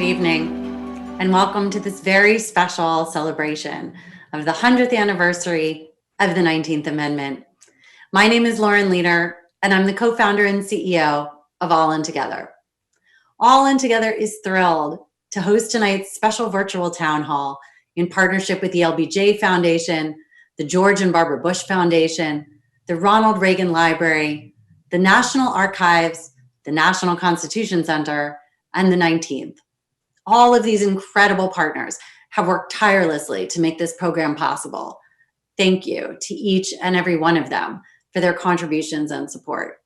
evening, and welcome to this very special celebration of the 100th anniversary of the 19th Amendment. My name is Lauren Leader, and I'm the co-founder and CEO of All In Together. All In Together is thrilled to host tonight's special virtual town hall in partnership with the LBJ Foundation, the George and Barbara Bush Foundation, the Ronald Reagan Library, the National Archives, the National Constitution Center, and the 19th. All of these incredible partners have worked tirelessly to make this program possible. Thank you to each and every one of them for their contributions and support.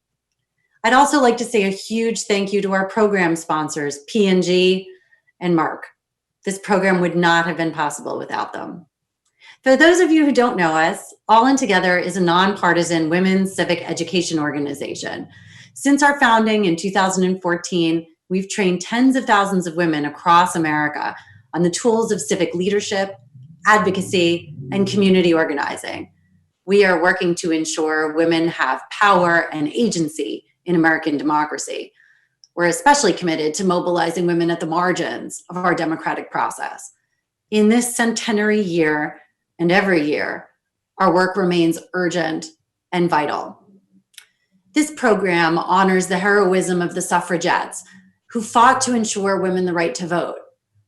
I'd also like to say a huge thank you to our program sponsors, P&G and Merck. This program would not have been possible without them. For those of you who don't know us, All In Together is a nonpartisan women's civic education organization. Since our founding in 2014, we've trained tens of thousands of women across America on the tools of civic leadership, advocacy, and community organizing. We are working to ensure women have power and agency in American democracy. We're especially committed to mobilizing women at the margins of our democratic process. In this centenary year and every year, our work remains urgent and vital. This program honors the heroism of the suffragettes who fought to ensure women the right to vote,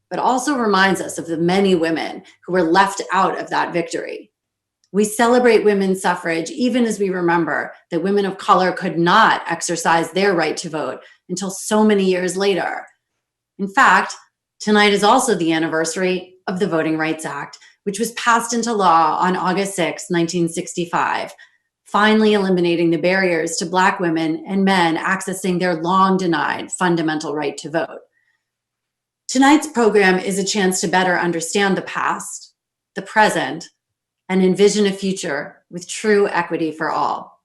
but also reminds us of the many women who were left out of that victory. We celebrate women's suffrage even as we remember that women of color could not exercise their right to vote until so many years later. In fact, tonight is also the anniversary of the Voting Rights Act, which was passed into law on August 6, 1965, finally eliminating the barriers to Black women and men accessing their long denied fundamental right to vote. Tonight's program is a chance to better understand the past, the present, and envision a future with true equity for all.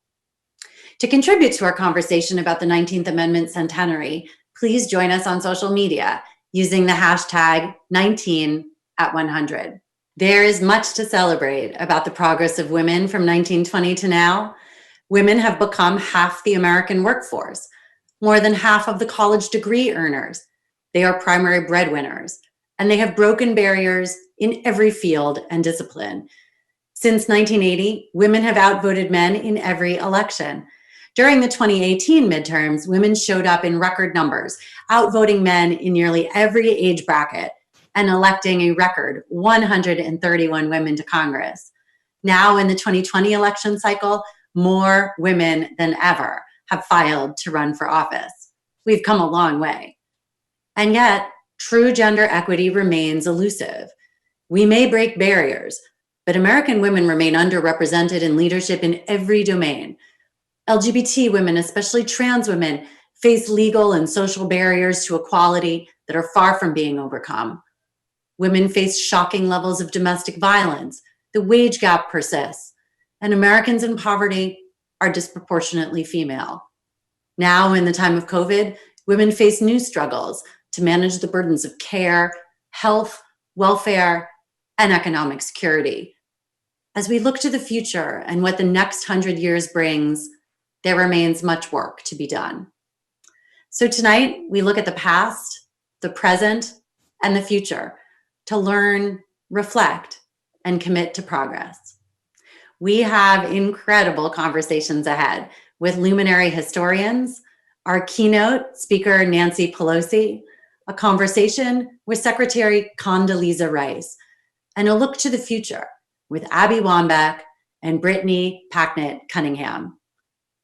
To contribute to our conversation about the 19th Amendment centenary, please join us on social media using the hashtag 19@100. There is much to celebrate about the progress of women from 1920 to now. Women have become half the American workforce, more than half of the college degree earners. They are primary breadwinners, and they have broken barriers in every field and discipline. Since 1980, women have outvoted men in every election. During the 2018 midterms, women showed up in record numbers, outvoting men in nearly every age bracket and electing a record 131 women to Congress. Now in the 2020 election cycle, more women than ever have filed to run for office. We've come a long way. And yet, true gender equity remains elusive. We may break barriers, but American women remain underrepresented in leadership in every domain. LGBT women, especially trans women, face legal and social barriers to equality that are far from being overcome. Women face shocking levels of domestic violence. The wage gap persists, and Americans in poverty are disproportionately female. Now, in the time of COVID, women face new struggles to manage the burdens of care, health, welfare, and economic security. As we look to the future and what the next 100 years brings, there remains much work to be done. So tonight, we look at the past, the present, and the future to learn, reflect, and commit to progress. We have incredible conversations ahead with luminary historians, our keynote speaker, Nancy Pelosi, a conversation with Secretary Condoleezza Rice, and a look to the future with Abby Wambach and Brittany Packnett-Cunningham.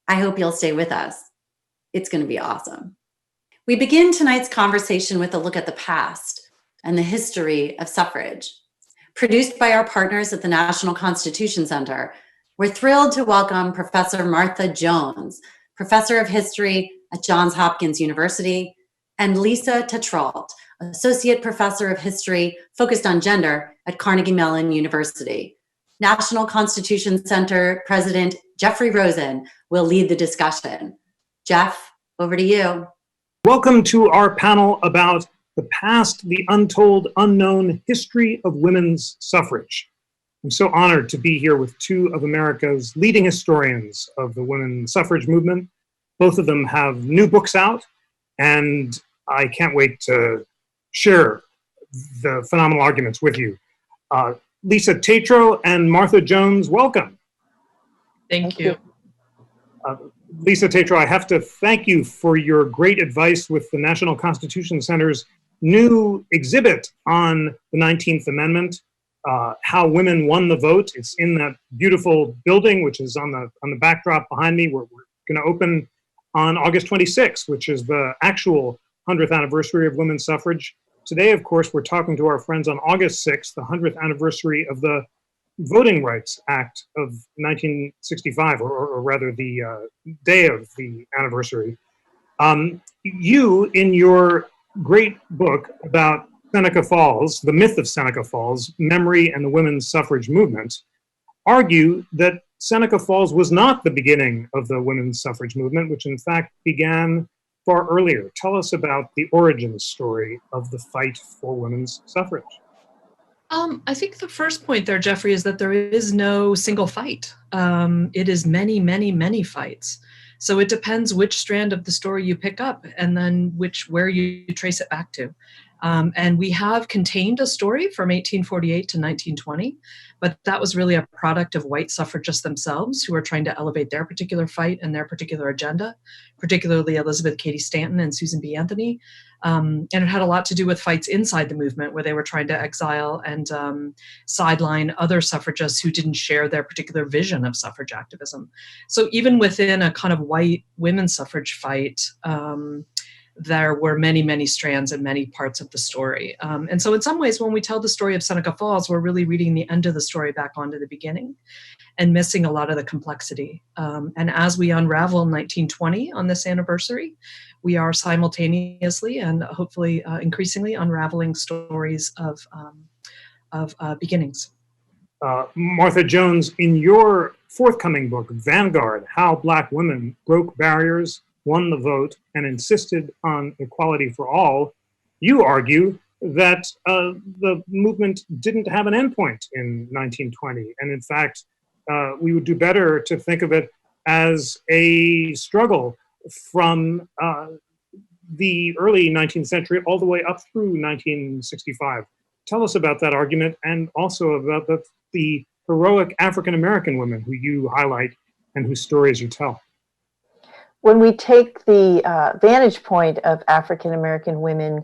I hope you'll stay with us. It's going to be awesome. We begin tonight's conversation with a look at the past and the history of suffrage. Produced by our partners at the National Constitution Center, we're thrilled to welcome Professor Martha Jones, Professor of History at Johns Hopkins University, and Lisa Tetrault, Associate Professor of History focused on gender at Carnegie Mellon University. National Constitution Center President Jeffrey Rosen will lead the discussion. Jeff, over to you. Welcome to our panel about the past, the untold, unknown history of women's suffrage. I'm so honored to be here with two of America's leading historians of the women's suffrage movement. Both of them have new books out, and I can't wait to share the phenomenal arguments with you. Lisa Tatro and Martha Jones, welcome. Thank you. Lisa Tatro, I have to thank you for your great advice with the National Constitution Center's new exhibit on the 19th Amendment, how women won the vote. It's in that beautiful building, which is on the backdrop behind me. We're going to open on August 26th, which is the actual 100th anniversary of women's suffrage. Today, of course, we're talking to our friends on August 6th, the 100th anniversary of the Voting Rights Act of 1965, or rather the day of the anniversary. You, in your great book about Seneca Falls, the myth of Seneca Falls, memory and the women's suffrage movement, argue that Seneca Falls was not the beginning of the women's suffrage movement, which in fact began far earlier. Tell us about the origin story of the fight for women's suffrage. I think the first point there, Jeffrey, is that there is no single fight. It is many, many, many fights. So it depends which strand of the story you pick up and then where you trace it back to. And we have contained a story from 1848 to 1920, but that was really a product of white suffragists themselves who were trying to elevate their particular fight and their particular agenda, particularly Elizabeth Cady Stanton and Susan B. Anthony. And it had a lot to do with fights inside the movement where they were trying to exile and sideline other suffragists who didn't share their particular vision of suffrage activism. So even within a kind of white women's suffrage fight, there were many, many strands and many parts of the story. And so in some ways, when we tell the story of Seneca Falls, we're really reading the end of the story back onto the beginning and missing a lot of the complexity. And as we unravel 1920 on this anniversary, we are simultaneously and hopefully increasingly unraveling stories of beginnings. Martha Jones, in your forthcoming book, Vanguard, How Black Women Broke Barriers, Won the Vote, and Insisted on Equality for All, you argue that the movement didn't have an endpoint in 1920. And in fact, we would do better to think of it as a struggle from the early 19th century all the way up through 1965. Tell us about that argument and also about the heroic African-American women who you highlight and whose stories you tell. When we take the vantage point of African-American women,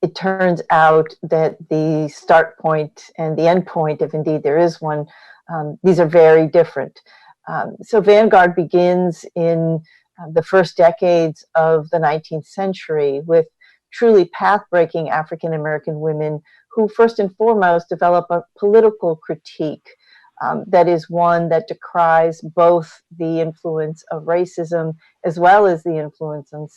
it turns out that the start point and the end point, if indeed there is one, these are very different. So Vanguard begins in the first decades of the 19th century with truly path-breaking African-American women who first and foremost develop a political critique that is one that decries both the influence of racism as well as the influence of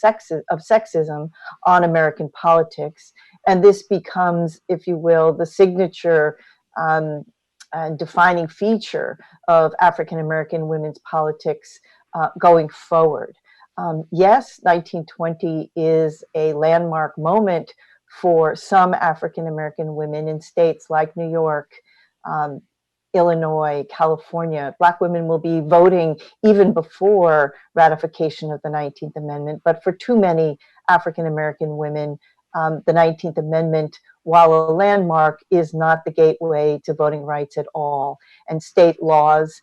sexism on American politics. And this becomes, if you will, the signature and defining feature of African-American women's politics going forward. Yes, 1920 is a landmark moment for some African-American women in states like New York, Illinois, California. Black women will be voting even before ratification of the 19th Amendment. But for too many African-American women, the 19th Amendment, while a landmark, is not the gateway to voting rights at all. And state laws,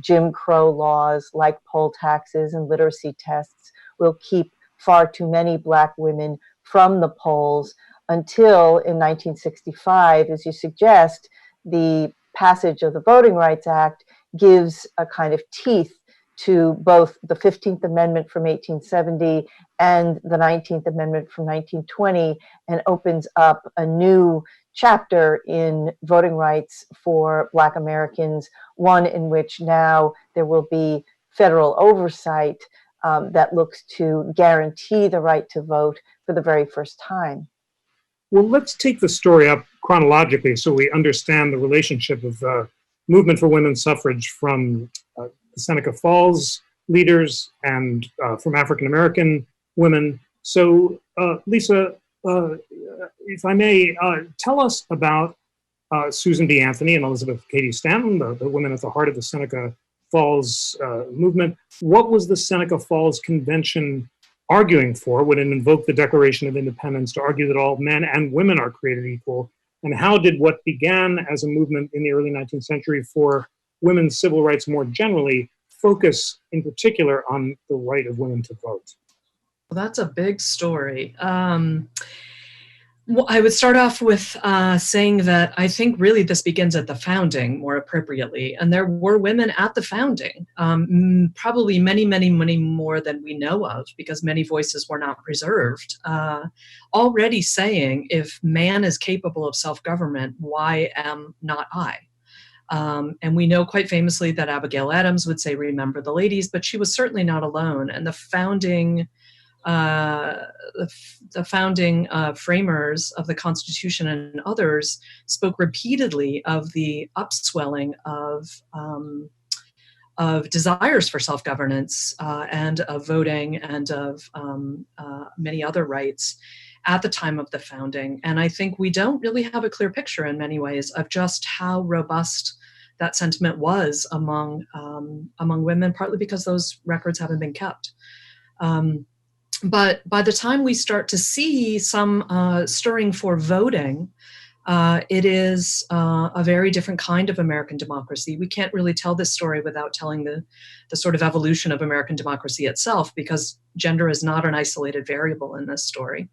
Jim Crow laws like poll taxes and literacy tests will keep far too many Black women from the polls until in 1965, as you suggest, the passage of the Voting Rights Act gives a kind of teeth to both the 15th Amendment from 1870 and the 19th Amendment from 1920 and opens up a new chapter in voting rights for Black Americans, one in which now there will be federal oversight that looks to guarantee the right to vote for the very first time. Well, let's take the story up chronologically so we understand the relationship of the movement for women's suffrage from the Seneca Falls leaders and from African-American women. So, Lisa, if I may, tell us about Susan B. Anthony and Elizabeth Cady Stanton, the women at the heart of the Seneca Falls movement. What was the Seneca Falls Convention arguing for? Would it invoke the Declaration of Independence to argue that all men and women are created equal? And how did what began as a movement in the early 19th century for women's civil rights more generally focus in particular on the right of women to vote? Well, that's a big story. Well, I would start off with saying that I think really this begins at the founding more appropriately. And there were women at the founding, probably many, many, many more than we know of, because many voices were not preserved, already saying, if man is capable of self-government, why am not I? And we know quite famously that Abigail Adams would say, remember the ladies, but she was certainly not alone. And the founding framers of the Constitution and others spoke repeatedly of the upswelling of desires for self-governance and of voting and of many other rights at the time of the founding. And I think we don't really have a clear picture in many ways of just how robust that sentiment was among women, partly because those records haven't been kept. But by the time we start to see some stirring for voting, it is a very different kind of American democracy. We can't really tell this story without telling the sort of evolution of American democracy itself, because gender is not an isolated variable in this story.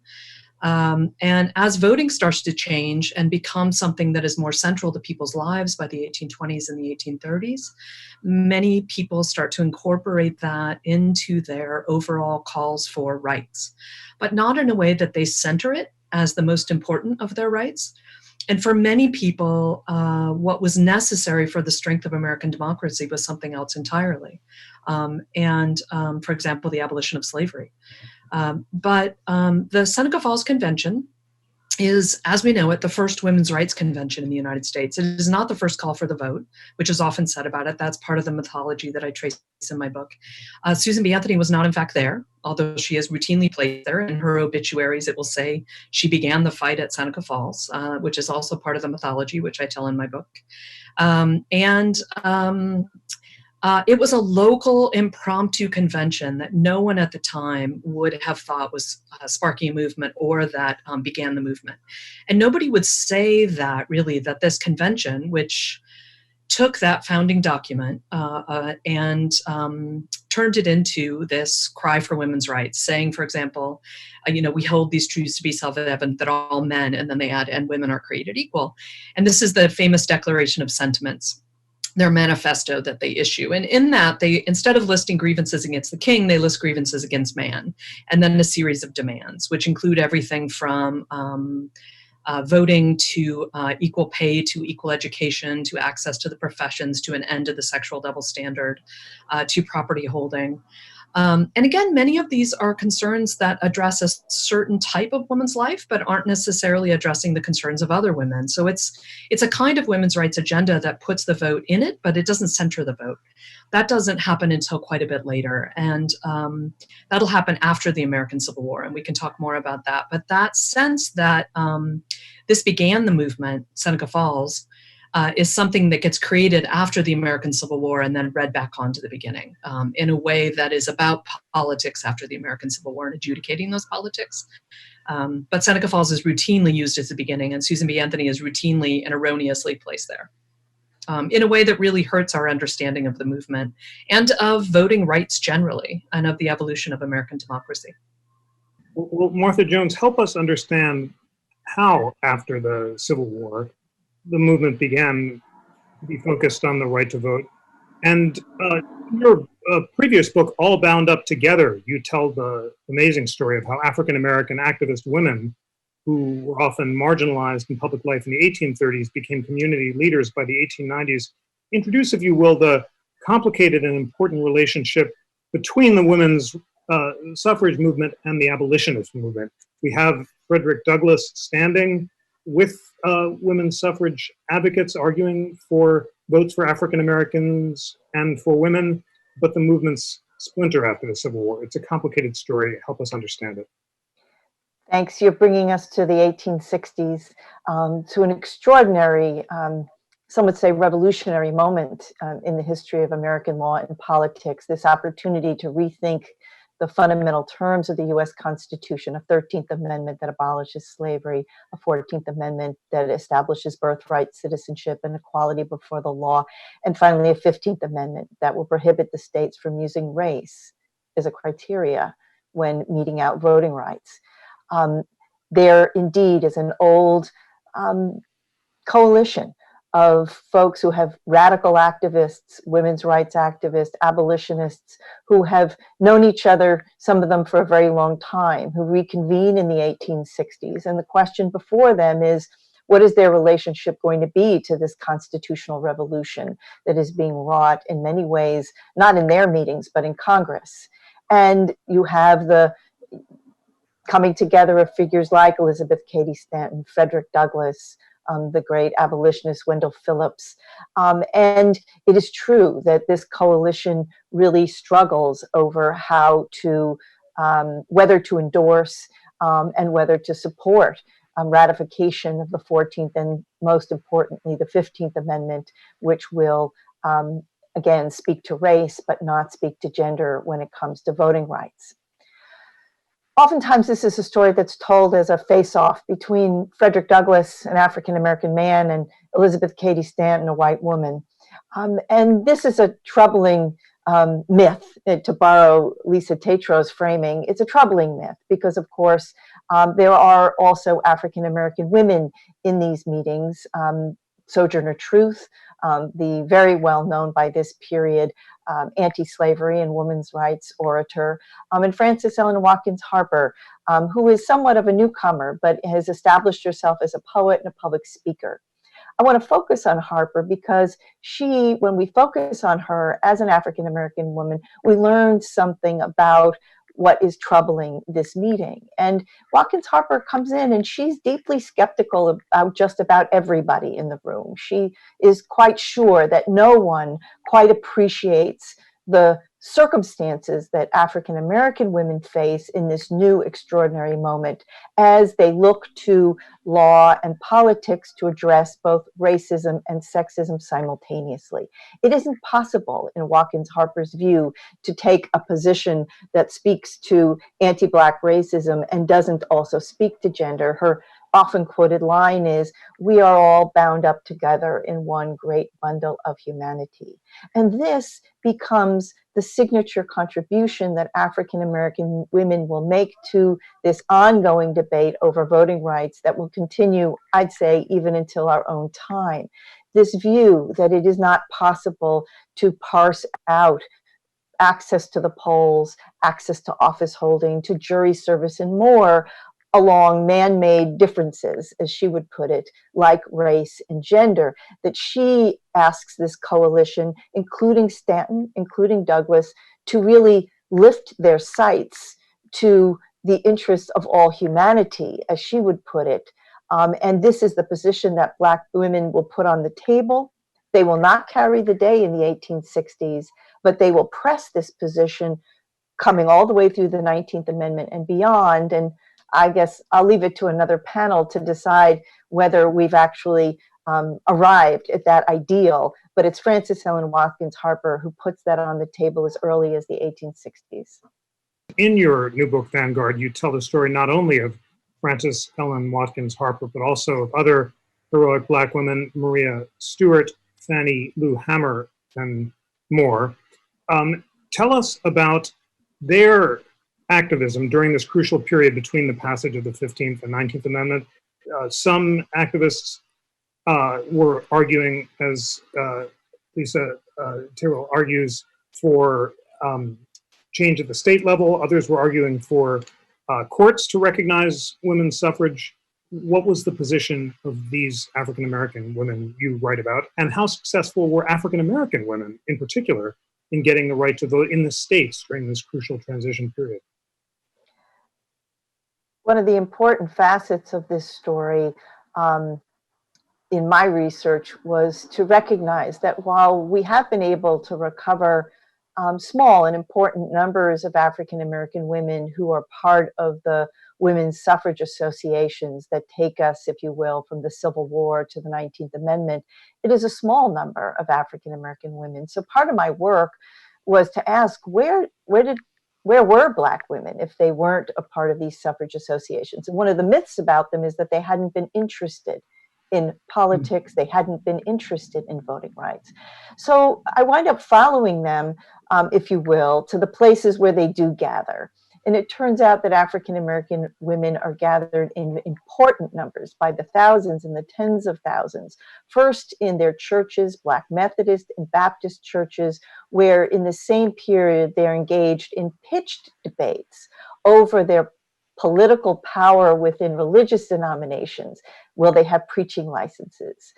And as voting starts to change and become something that is more central to people's lives by the 1820s and the 1830s, many people start to incorporate that into their overall calls for rights, but not in a way that they center it as the most important of their rights. And for many people, what was necessary for the strength of American democracy was something else entirely. For example, the abolition of slavery. But the Seneca Falls Convention is, as we know it, the first women's rights convention in the United States. It is not the first call for the vote, which is often said about it. That's part of the mythology that I trace in my book. Susan B. Anthony was not, in fact, there, although she is routinely placed there. In her obituaries, it will say she began the fight at Seneca Falls, which is also part of the mythology, which I tell in my book. It was a local impromptu convention that no one at the time would have thought was sparking a movement or that began the movement. And nobody would say that really, that this convention, which took that founding document and turned it into this cry for women's rights, saying, for example, we hold these truths to be self-evident that all men, and then they add, and women are created equal. And this is the famous Declaration of Sentiments, their manifesto that they issue. And in that, they, instead of listing grievances against the king, they list grievances against man, and then a series of demands, which include everything from voting to equal pay, to equal education, to access to the professions, to an end to the sexual double standard, to property holding. And again, many of these are concerns that address a certain type of woman's life, but aren't necessarily addressing the concerns of other women. So it's a kind of women's rights agenda that puts the vote in it, but it doesn't center the vote. That doesn't happen until quite a bit later. And that'll happen after the American Civil War, and we can talk more about that. But that sense that this began the movement, Seneca Falls, is something that gets created after the American Civil War and then read back on to the beginning in a way that is about politics after the American Civil War and adjudicating those politics. But Seneca Falls is routinely used as the beginning, and Susan B. Anthony is routinely and erroneously placed there in a way that really hurts our understanding of the movement and of voting rights generally and of the evolution of American democracy. Well, Martha Jones, help us understand how, after the Civil War, the movement began to be focused on the right to vote. And your previous book, All Bound Up Together, you tell the amazing story of how African-American activist women, who were often marginalized in public life in the 1830s, became community leaders by the 1890s. Introduce, if you will, the complicated and important relationship between the women's suffrage movement and the abolitionist movement. We have Frederick Douglass standing with women's suffrage advocates arguing for votes for African Americans and for women, but the movements splinter after the Civil War. It's a complicated story. Help us understand it. Thanks. You're bringing us to the 1860s, to an extraordinary, some would say revolutionary moment in the history of American law and politics, this opportunity to rethink the fundamental terms of the US Constitution, a 13th Amendment that abolishes slavery, a 14th Amendment that establishes birthright, citizenship, and equality before the law, and finally a 15th Amendment that will prohibit the states from using race as a criteria when meting out voting rights. There indeed is an old coalition of folks who have radical activists, women's rights activists, abolitionists, who have known each other, some of them for a very long time, who reconvene in the 1860s. And the question before them is, what is their relationship going to be to this constitutional revolution that is being wrought in many ways, not in their meetings, but in Congress? And you have the coming together of figures like Elizabeth Cady Stanton, Frederick Douglass, the great abolitionist Wendell Phillips. And it is true that this coalition really struggles over how to, whether to endorse and whether to support ratification of the 14th and most importantly, the 15th Amendment, which will, again, speak to race, but not speak to gender when it comes to voting rights. Oftentimes, this is a story that's told as a face-off between Frederick Douglass, an African-American man, and Elizabeth Cady Stanton, a white woman. And this is a troubling myth, to borrow Lisa Tetrault's framing. It's a troubling myth because, of course, there are also African-American women in these meetings. Sojourner Truth, the very well known by this period anti-slavery and women's rights orator, and Frances Ellen Watkins Harper, who is somewhat of a newcomer, but has established herself as a poet and a public speaker. I want to focus on Harper because when we focus on her as an African-American woman, we learn something about what is troubling this meeting. And Watkins Harper comes in and she's deeply skeptical about just about everybody in the room. She is quite sure that no one quite appreciates the circumstances that African-American women face in this new extraordinary moment as they look to law and politics to address both racism and sexism simultaneously. It isn't possible, in Watkins Harper's view, to take a position that speaks to anti-Black racism and doesn't also speak to gender. Her often quoted line is, "We are all bound up together in one great bundle of humanity." And this becomes the signature contribution that African-American women will make to this ongoing debate over voting rights that will continue, I'd say, even until our own time. This view that it is not possible to parse out access to the polls, access to office holding, to jury service, and more along man-made differences, as she would put it, like race and gender, that she asks this coalition, including Stanton, including Douglass, to really lift their sights to the interests of all humanity, as she would put it. And this is the position that Black women will put on the table. They will not carry the day in the 1860s, but they will press this position coming all the way through the 19th Amendment and beyond. And I guess I'll leave it to another panel to decide whether we've actually arrived at that ideal, but it's Frances Ellen Watkins Harper who puts that on the table as early as the 1860s. In your new book, Vanguard, you tell the story not only of Frances Ellen Watkins Harper, but also of other heroic Black women, Maria Stewart, Fannie Lou Hamer, and more. Tell us about their activism during this crucial period between the passage of the 15th and 19th Amendment. Some activists were arguing, as Lisa Tetrault argues, for change at the state level. Others were arguing for courts to recognize women's suffrage. What was the position of these African-American women you write about? And how successful were African-American women in particular in getting the right to vote in the states during this crucial transition period? One of the important facets of this story in my research was to recognize that while we have been able to recover small and important numbers of African-American women who are part of the women's suffrage associations that take us, if you will, from the Civil War to the 19th Amendment, it is a small number of African-American women. So part of my work was to ask, where did where were Black women if they weren't a part of these suffrage associations? And one of the myths about them is that they hadn't been interested in politics, they hadn't been interested in voting rights. So I wind up following them, if you will, to the places where they do gather. And it turns out that African American women are gathered in important numbers, by the thousands and the tens of thousands. First in their churches, Black Methodist and Baptist churches, where in the same period they're engaged in pitched debates over their political power within religious denominations. Will they have preaching licenses?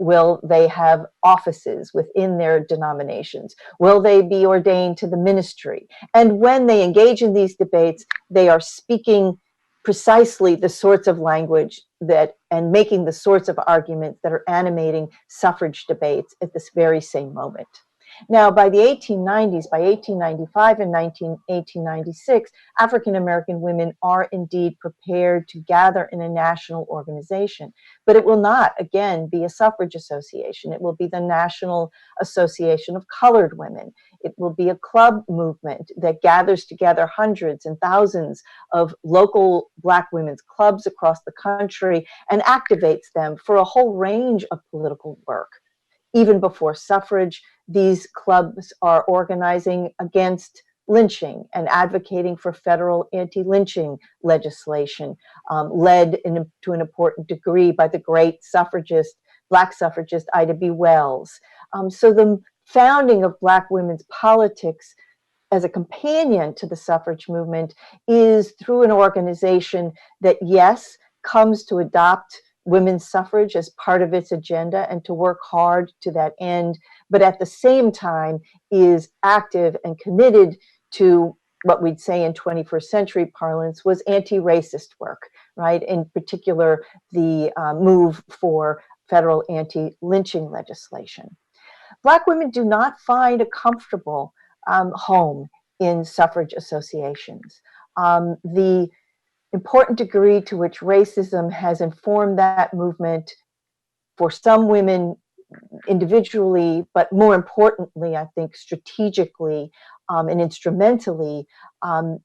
Will they have offices within their denominations? Will they be ordained to the ministry? And when they engage in these debates, they are speaking precisely the sorts of language that, and making the sorts of arguments that are animating suffrage debates at this very same moment. Now, by the 1890s, by 1895 and 1896, African American women are indeed prepared to gather in a national organization, but it will not, again, be a suffrage association. It will be the National Association of Colored Women. It will be a club movement that gathers together hundreds and thousands of local Black women's clubs across the country and activates them for a whole range of political work. Even before suffrage, these clubs are organizing against lynching and advocating for federal anti-lynching legislation, led to an important degree by the great suffragist, Black suffragist Ida B. Wells. So the founding of Black women's politics as a companion to the suffrage movement is through an organization that, yes, comes to adopt women's suffrage as part of its agenda and to work hard to that end, but at the same time is active and committed to what we'd say in 21st century parlance was anti-racist work, right? In particular, the move for federal anti-lynching legislation. Black women do not find a comfortable home in suffrage associations. The important degree to which racism has informed that movement for some women individually, but more importantly, I think strategically and instrumentally,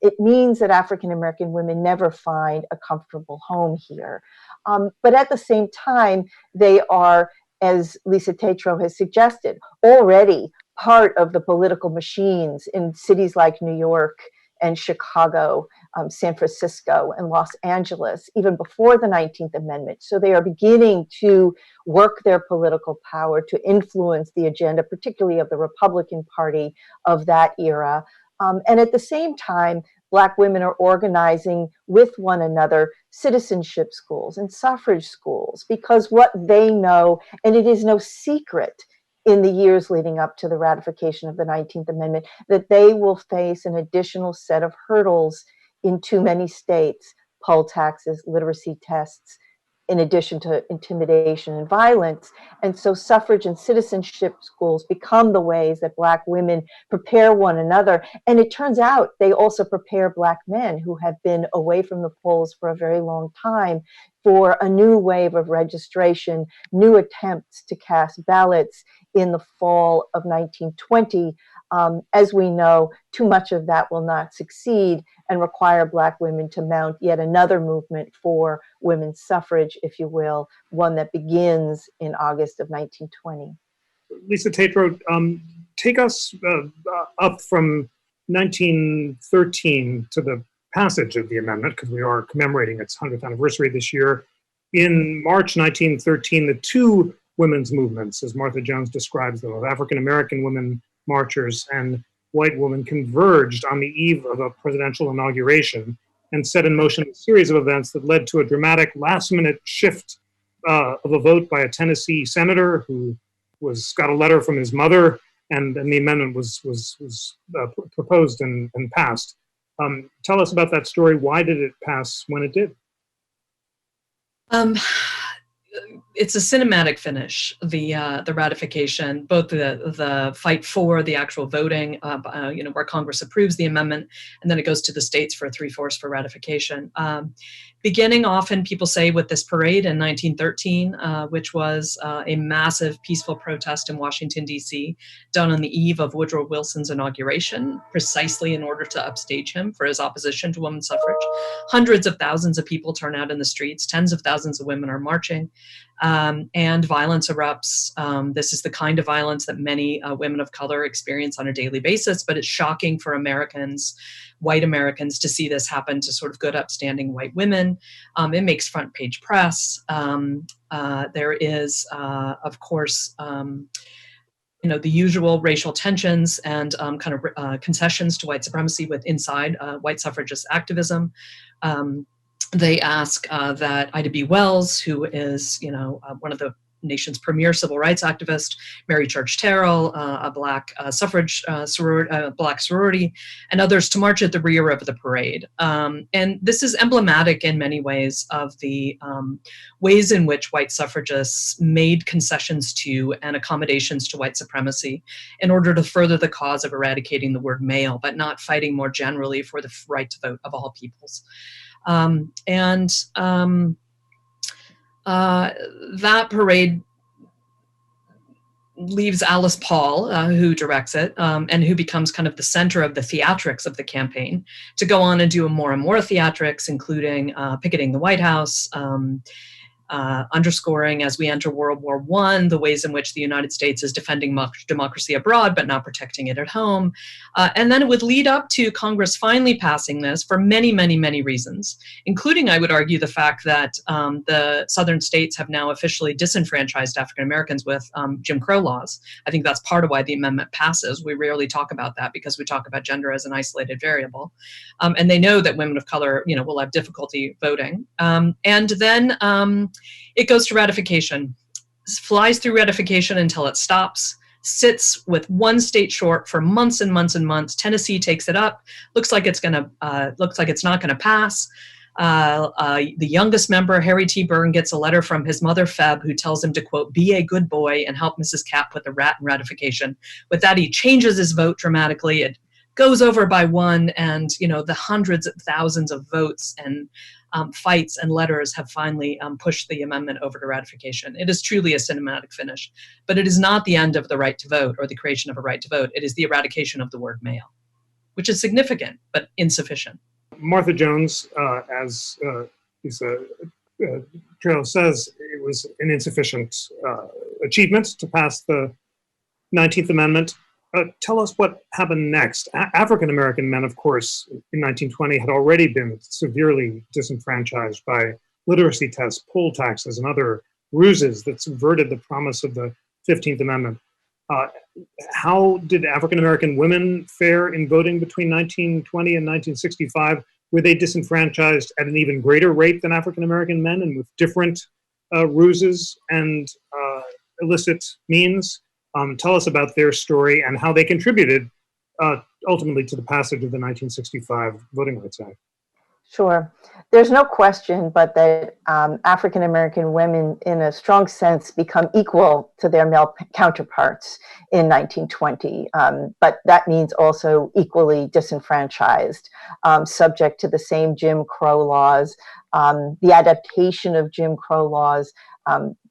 it means that African American women never find a comfortable home here. But at the same time, they are, as Lisa Tetreault has suggested, already part of the political machines in cities like New York and Chicago, San Francisco, and Los Angeles, even before the 19th Amendment. So they are beginning to work their political power to influence the agenda, particularly of the Republican Party of that era. And at the same time, Black women are organizing with one another citizenship schools and suffrage schools, because what they know, and it is no secret in the years leading up to the ratification of the 19th Amendment, that they will face an additional set of hurdles in too many states: poll taxes, literacy tests, in addition to intimidation and violence. And so suffrage and citizenship schools become the ways that Black women prepare one another. And it turns out they also prepare Black men who have been away from the polls for a very long time for a new wave of registration, new attempts to cast ballots in the fall of 1920. As we know, too much of that will not succeed and require Black women to mount yet another movement for women's suffrage, if you will, one that begins in August of 1920. Lisa Tetreault, take us up from 1913 to the passage of the amendment, because we are commemorating its 100th anniversary this year. In March 1913, the two women's movements, as Martha Jones describes them, of African-American women marchers and white women, converged on the eve of a presidential inauguration and set in motion a series of events that led to a dramatic last-minute shift of a vote by a Tennessee senator who got a letter from his mother, and the amendment was proposed and passed. Tell us about that story. Why did it pass when it did? it's a cinematic finish, the ratification, both the fight for the actual voting, where Congress approves the amendment, and then it goes to the states for 3/4 for ratification. Beginning often, people say, with this parade in 1913, which was a massive peaceful protest in Washington, D.C., done on the eve of Woodrow Wilson's inauguration, precisely in order to upstage him for his opposition to women's suffrage. Hundreds of thousands of people turn out in the streets, tens of thousands of women are marching, and violence erupts. This is the kind of violence that many women of color experience on a daily basis, but it's shocking for Americans, white Americans, to see this happen to sort of good, upstanding white women. It makes front page press. There is, of course, the usual racial tensions and concessions to white supremacy with inside white suffragist activism. They ask that Ida B. Wells, who is, one of the nation's premier civil rights activists, Mary Church Terrell, a Black suffrage Black sorority, and others to march at the rear of the parade. And this is emblematic in many ways of the ways in which white suffragists made concessions to and accommodations to white supremacy in order to further the cause of eradicating the word male, but not fighting more generally for the right to vote of all peoples. That parade leaves Alice Paul, who directs it, and who becomes kind of the center of the theatrics of the campaign, to go on and do more and more theatrics, including picketing the White House, underscoring, as we enter World War I, the ways in which the United States is defending democracy abroad, but not protecting it at home. And then it would lead up to Congress finally passing this for many, many, many reasons, including, I would argue, the fact that the southern states have now officially disenfranchised African Americans with Jim Crow laws. I think that's part of why the amendment passes. We rarely talk about that because we talk about gender as an isolated variable. And they know that women of color, will have difficulty voting. And then it goes to ratification, flies through ratification until it stops, sits with one state short for months and months and months. Tennessee takes it up. Looks like it's not gonna pass. The youngest member, Harry T. Byrne, gets a letter from his mother, Feb, who tells him to, quote, "be a good boy and help Mrs. Capp put the rat in ratification." With that, he changes his vote dramatically. It goes over by one, and the hundreds of thousands of votes and fights and letters have finally pushed the amendment over to ratification. It is truly a cinematic finish, but it is not the end of the right to vote or the creation of a right to vote. It is the eradication of the word male, which is significant but insufficient. Martha Jones, as Lisa Trail says, it was an insufficient achievement to pass the 19th Amendment. Tell us what happened next. African-American men, of course, in 1920 had already been severely disenfranchised by literacy tests, poll taxes, and other ruses that subverted the promise of the 15th Amendment. How did African-American women fare in voting between 1920 and 1965? Were they disenfranchised at an even greater rate than African-American men and with different ruses and illicit means? Tell us about their story and how they contributed ultimately to the passage of the 1965 Voting Rights Act. Sure. There's no question but that African-American women, in a strong sense, become equal to their male counterparts in 1920. But that means also equally disenfranchised, subject to the same Jim Crow laws. The adaptation of Jim Crow laws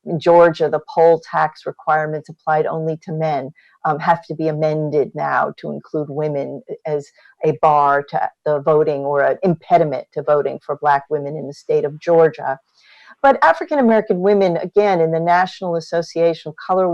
in Georgia, the poll tax requirements applied only to men have to be amended now to include women as a bar to the voting or an impediment to voting for Black women in the state of Georgia. But African-American women, again, in the National Association of Colored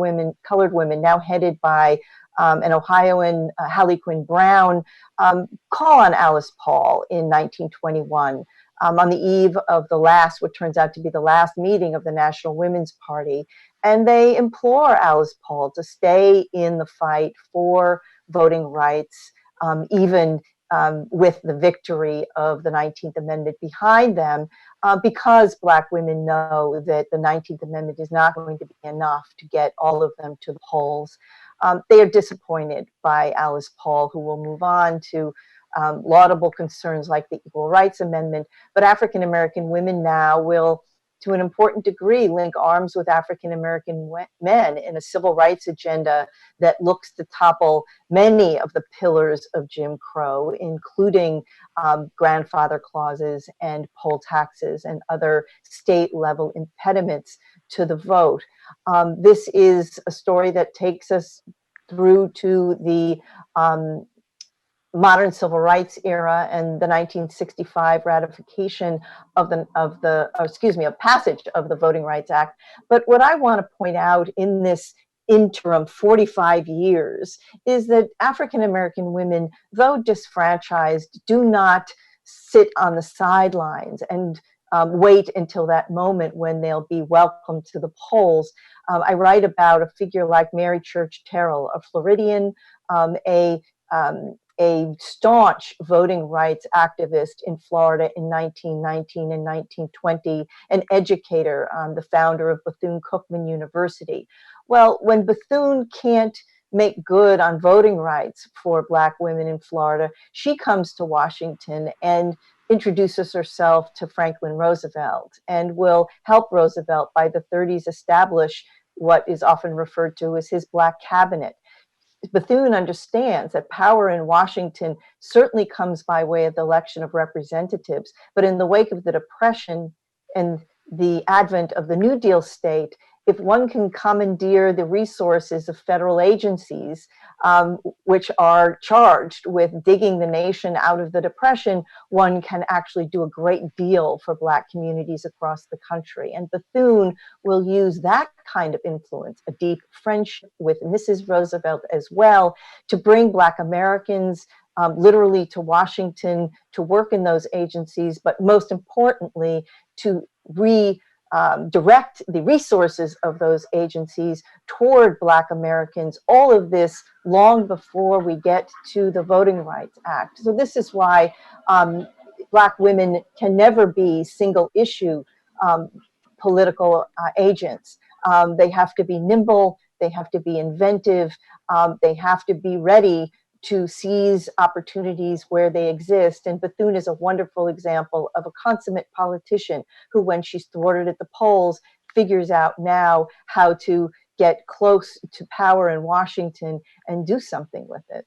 Women, now headed by an Ohioan, Hallie Quinn Brown, call on Alice Paul in 1921. On the eve of what turns out to be the last meeting of the National Women's Party. And they implore Alice Paul to stay in the fight for voting rights, even with the victory of the 19th Amendment behind them, because Black women know that the 19th Amendment is not going to be enough to get all of them to the polls. They are disappointed by Alice Paul, who will move on to laudable concerns like the Equal Rights Amendment, but African-American women now will to an important degree, link arms with African American men in a civil rights agenda that looks to topple many of the pillars of Jim Crow, including grandfather clauses and poll taxes and other state-level impediments to the vote. This is a story that takes us through to the modern civil rights era and the 1965 ratification of passage of the Voting Rights Act. But what I want to point out in this interim 45 years is that African American women, though disfranchised, do not sit on the sidelines and wait until that moment when they'll be welcomed to the polls. I write about a figure like Mary Church Terrell, a Floridian, a staunch voting rights activist in Florida in 1919 and 1920, an educator, the founder of Bethune-Cookman University. Well, when Bethune can't make good on voting rights for Black women in Florida, she comes to Washington and introduces herself to Franklin Roosevelt and will help Roosevelt by the 30s establish what is often referred to as his Black cabinet. Bethune understands that power in Washington certainly comes by way of the election of representatives, but in the wake of the Depression and the advent of the New Deal state, if one can commandeer the resources of federal agencies, which are charged with digging the nation out of the Depression, one can actually do a great deal for Black communities across the country. And Bethune will use that kind of influence, a deep friendship with Mrs. Roosevelt as well, to bring Black Americans literally to Washington to work in those agencies, but most importantly, to direct the resources of those agencies toward Black Americans, all of this long before we get to the Voting Rights Act. So this is why Black women can never be single issue political agents. They have to be nimble, they have to be inventive, they have to be ready to seize opportunities where they exist. And Bethune is a wonderful example of a consummate politician who, when she's thwarted at the polls, figures out now how to get close to power in Washington and do something with it.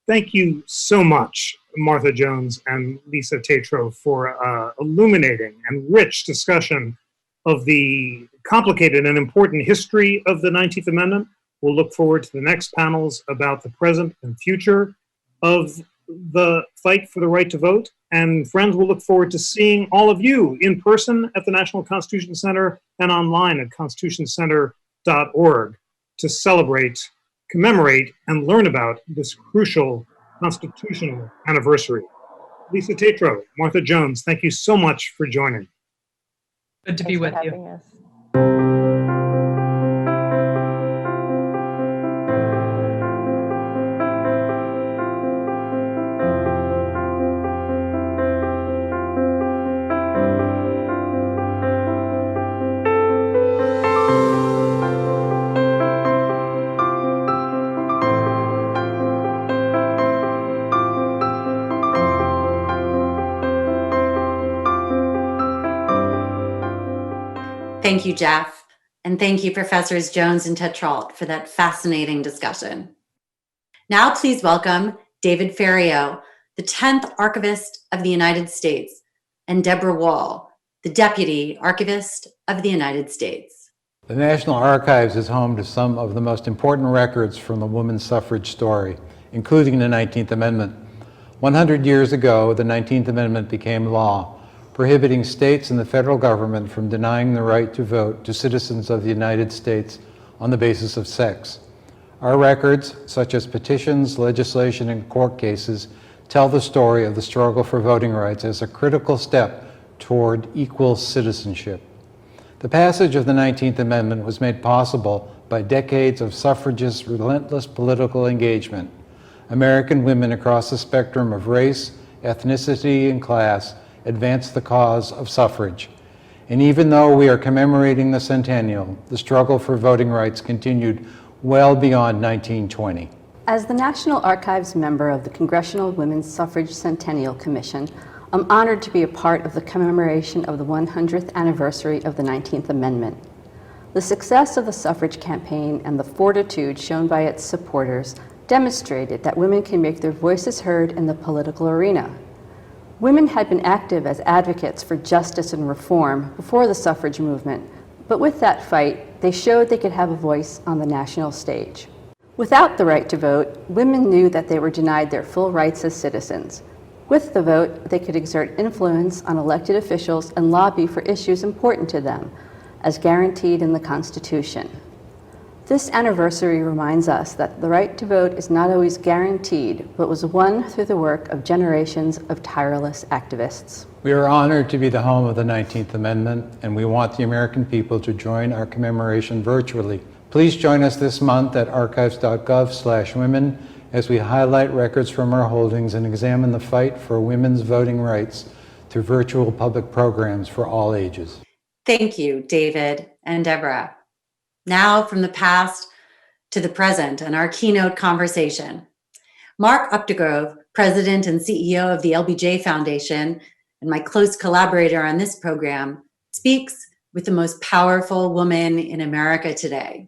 Thank you so much, Martha Jones and Lisa Tetreault, for illuminating and rich discussion of the complicated and important history of the 19th Amendment. We'll look forward to the next panels about the present and future of the fight for the right to vote. And friends, we'll look forward to seeing all of you in person at the National Constitution Center and online at constitutioncenter.org to celebrate, commemorate, and learn about this crucial constitutional anniversary. Lisa Tetreault, Martha Jones, thank you so much for joining. Good to be with you. Thank you, Jeff. And thank you, Professors Jones and Tetreault, for that fascinating discussion. Now, please welcome David Ferriero, the 10th Archivist of the United States, and Deborah Wall, the Deputy Archivist of the United States. The National Archives is home to some of the most important records from the women's suffrage story, including the 19th Amendment. 100 years ago, the 19th Amendment became law, prohibiting states and the federal government from denying the right to vote to citizens of the United States on the basis of sex. Our records, such as petitions, legislation, and court cases, tell the story of the struggle for voting rights as a critical step toward equal citizenship. The passage of the 19th Amendment was made possible by decades of suffragists' relentless political engagement. American women across the spectrum of race, ethnicity, and class advanced the cause of suffrage. And even though we are commemorating the centennial, the struggle for voting rights continued well beyond 1920. As the National Archives member of the Congressional Women's Suffrage Centennial Commission, I'm honored to be a part of the commemoration of the 100th anniversary of the 19th Amendment. The success of the suffrage campaign and the fortitude shown by its supporters demonstrated that women can make their voices heard in the political arena. Women had been active as advocates for justice and reform before the suffrage movement, but with that fight, they showed they could have a voice on the national stage. Without the right to vote, women knew that they were denied their full rights as citizens. With the vote, they could exert influence on elected officials and lobby for issues important to them, as guaranteed in the Constitution. This anniversary reminds us that the right to vote is not always guaranteed, but was won through the work of generations of tireless activists. We are honored to be the home of the 19th Amendment, and we want the American people to join our commemoration virtually. Please join us this month at archives.gov/women as we highlight records from our holdings and examine the fight for women's voting rights through virtual public programs for all ages. Thank you, David and Deborah. Now from the past to the present and our keynote conversation. Mark Updegrove, President and CEO of the LBJ Foundation and my close collaborator on this program, speaks with the most powerful woman in America today.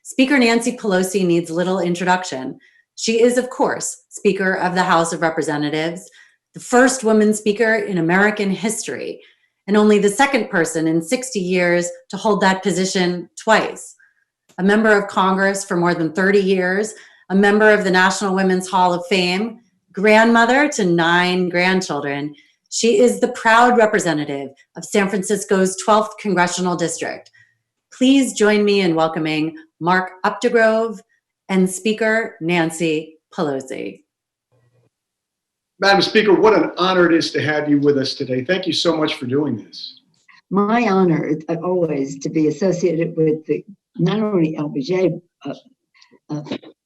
Speaker Nancy Pelosi needs little introduction. She is, of course, Speaker of the House of Representatives, the first woman speaker in American history, and only the second person in 60 years to hold that position twice. A member of Congress for more than 30 years, a member of the National Women's Hall of Fame, grandmother to 9 grandchildren, she is the proud representative of San Francisco's 12th Congressional District. Please join me in welcoming Mark Updegrove and Speaker Nancy Pelosi. Madam Speaker, what an honor it is to have you with us today. Thank you so much for doing this. My honor always to be associated with the not only LBJ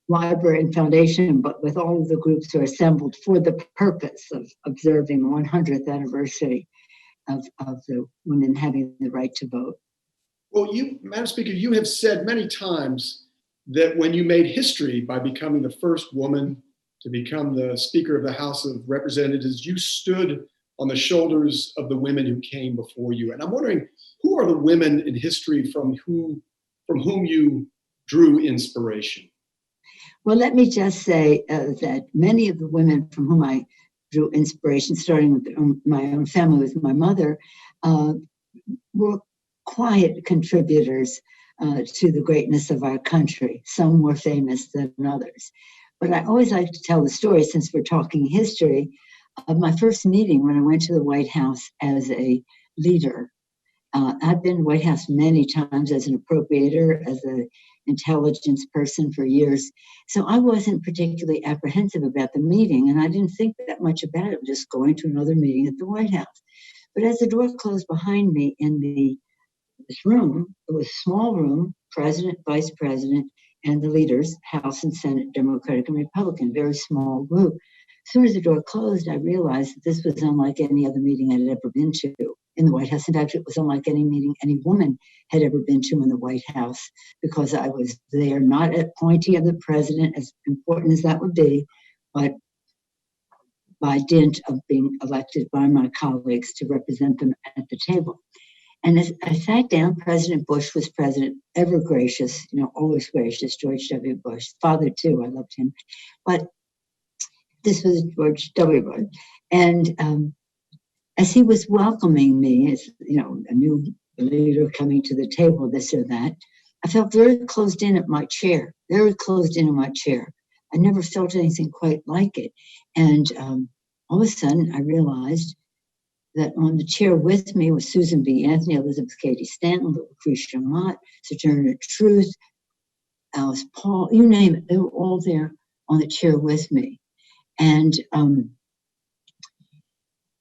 Library and Foundation, but with all of the groups who are assembled for the purpose of observing the 100th anniversary of the women having the right to vote. Well, Madam Speaker, you have said many times that when you made history by becoming the first woman to become the Speaker of the House of Representatives, you stood on the shoulders of the women who came before you. And I'm wondering, who are the women in history from whom you drew inspiration? Well, let me just say that many of the women from whom I drew inspiration, starting with my own family, with my mother, were quiet contributors to the greatness of our country, some more famous than others. But I always like to tell the story, since we're talking history, of my first meeting when I went to the White House as a leader. I've been to the White House many times as an appropriator, as an intelligence person for years. So I wasn't particularly apprehensive about the meeting, and I didn't think that much about it, just going to another meeting at the White House. But as the door closed behind me in this room, it was a small room, president, vice president, and the leaders, House and Senate, Democratic and Republican, very small group. As soon as the door closed, I realized that this was unlike any other meeting I'd ever been to in the White House. In fact, it was unlike any meeting any woman had ever been to in the White House, because I was there not at appointee of the president, as important as that would be, but by dint of being elected by my colleagues to represent them at the table. And as I sat down, President Bush was president, ever gracious, always gracious, George W. Bush, father too, I loved him. But this was George W. Bush. And as he was welcoming me as, a new leader coming to the table, this or that, I felt very closed in at my chair, very closed in my chair. I never felt anything quite like it. And all of a sudden, I realized that on the chair with me was Susan B. Anthony, Elizabeth Cady Stanton, Lucretia Mott, Sojourner Truth, Alice Paul, you name it. They were all there on the chair with me. And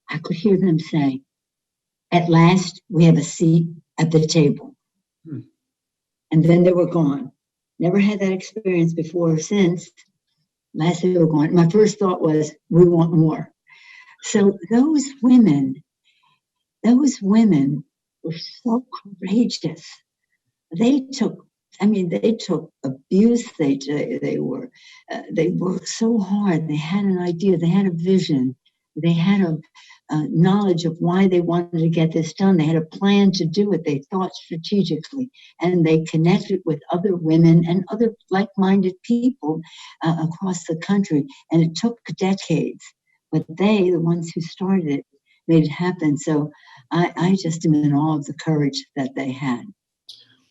I could hear them say, "At last, we have a seat at the table." And then they were gone. Never had that experience before or since. Last they were gone. My first thought was, we want more. So those women were so courageous. They took abuse. They worked so hard. They had an idea. They had a vision. They had a knowledge of why they wanted to get this done. They had a plan to do it. They thought strategically, and they connected with other women and other like-minded people across the country. And it took decades, but they, the ones who started it, made it happen. So I just am in awe of the courage that they had.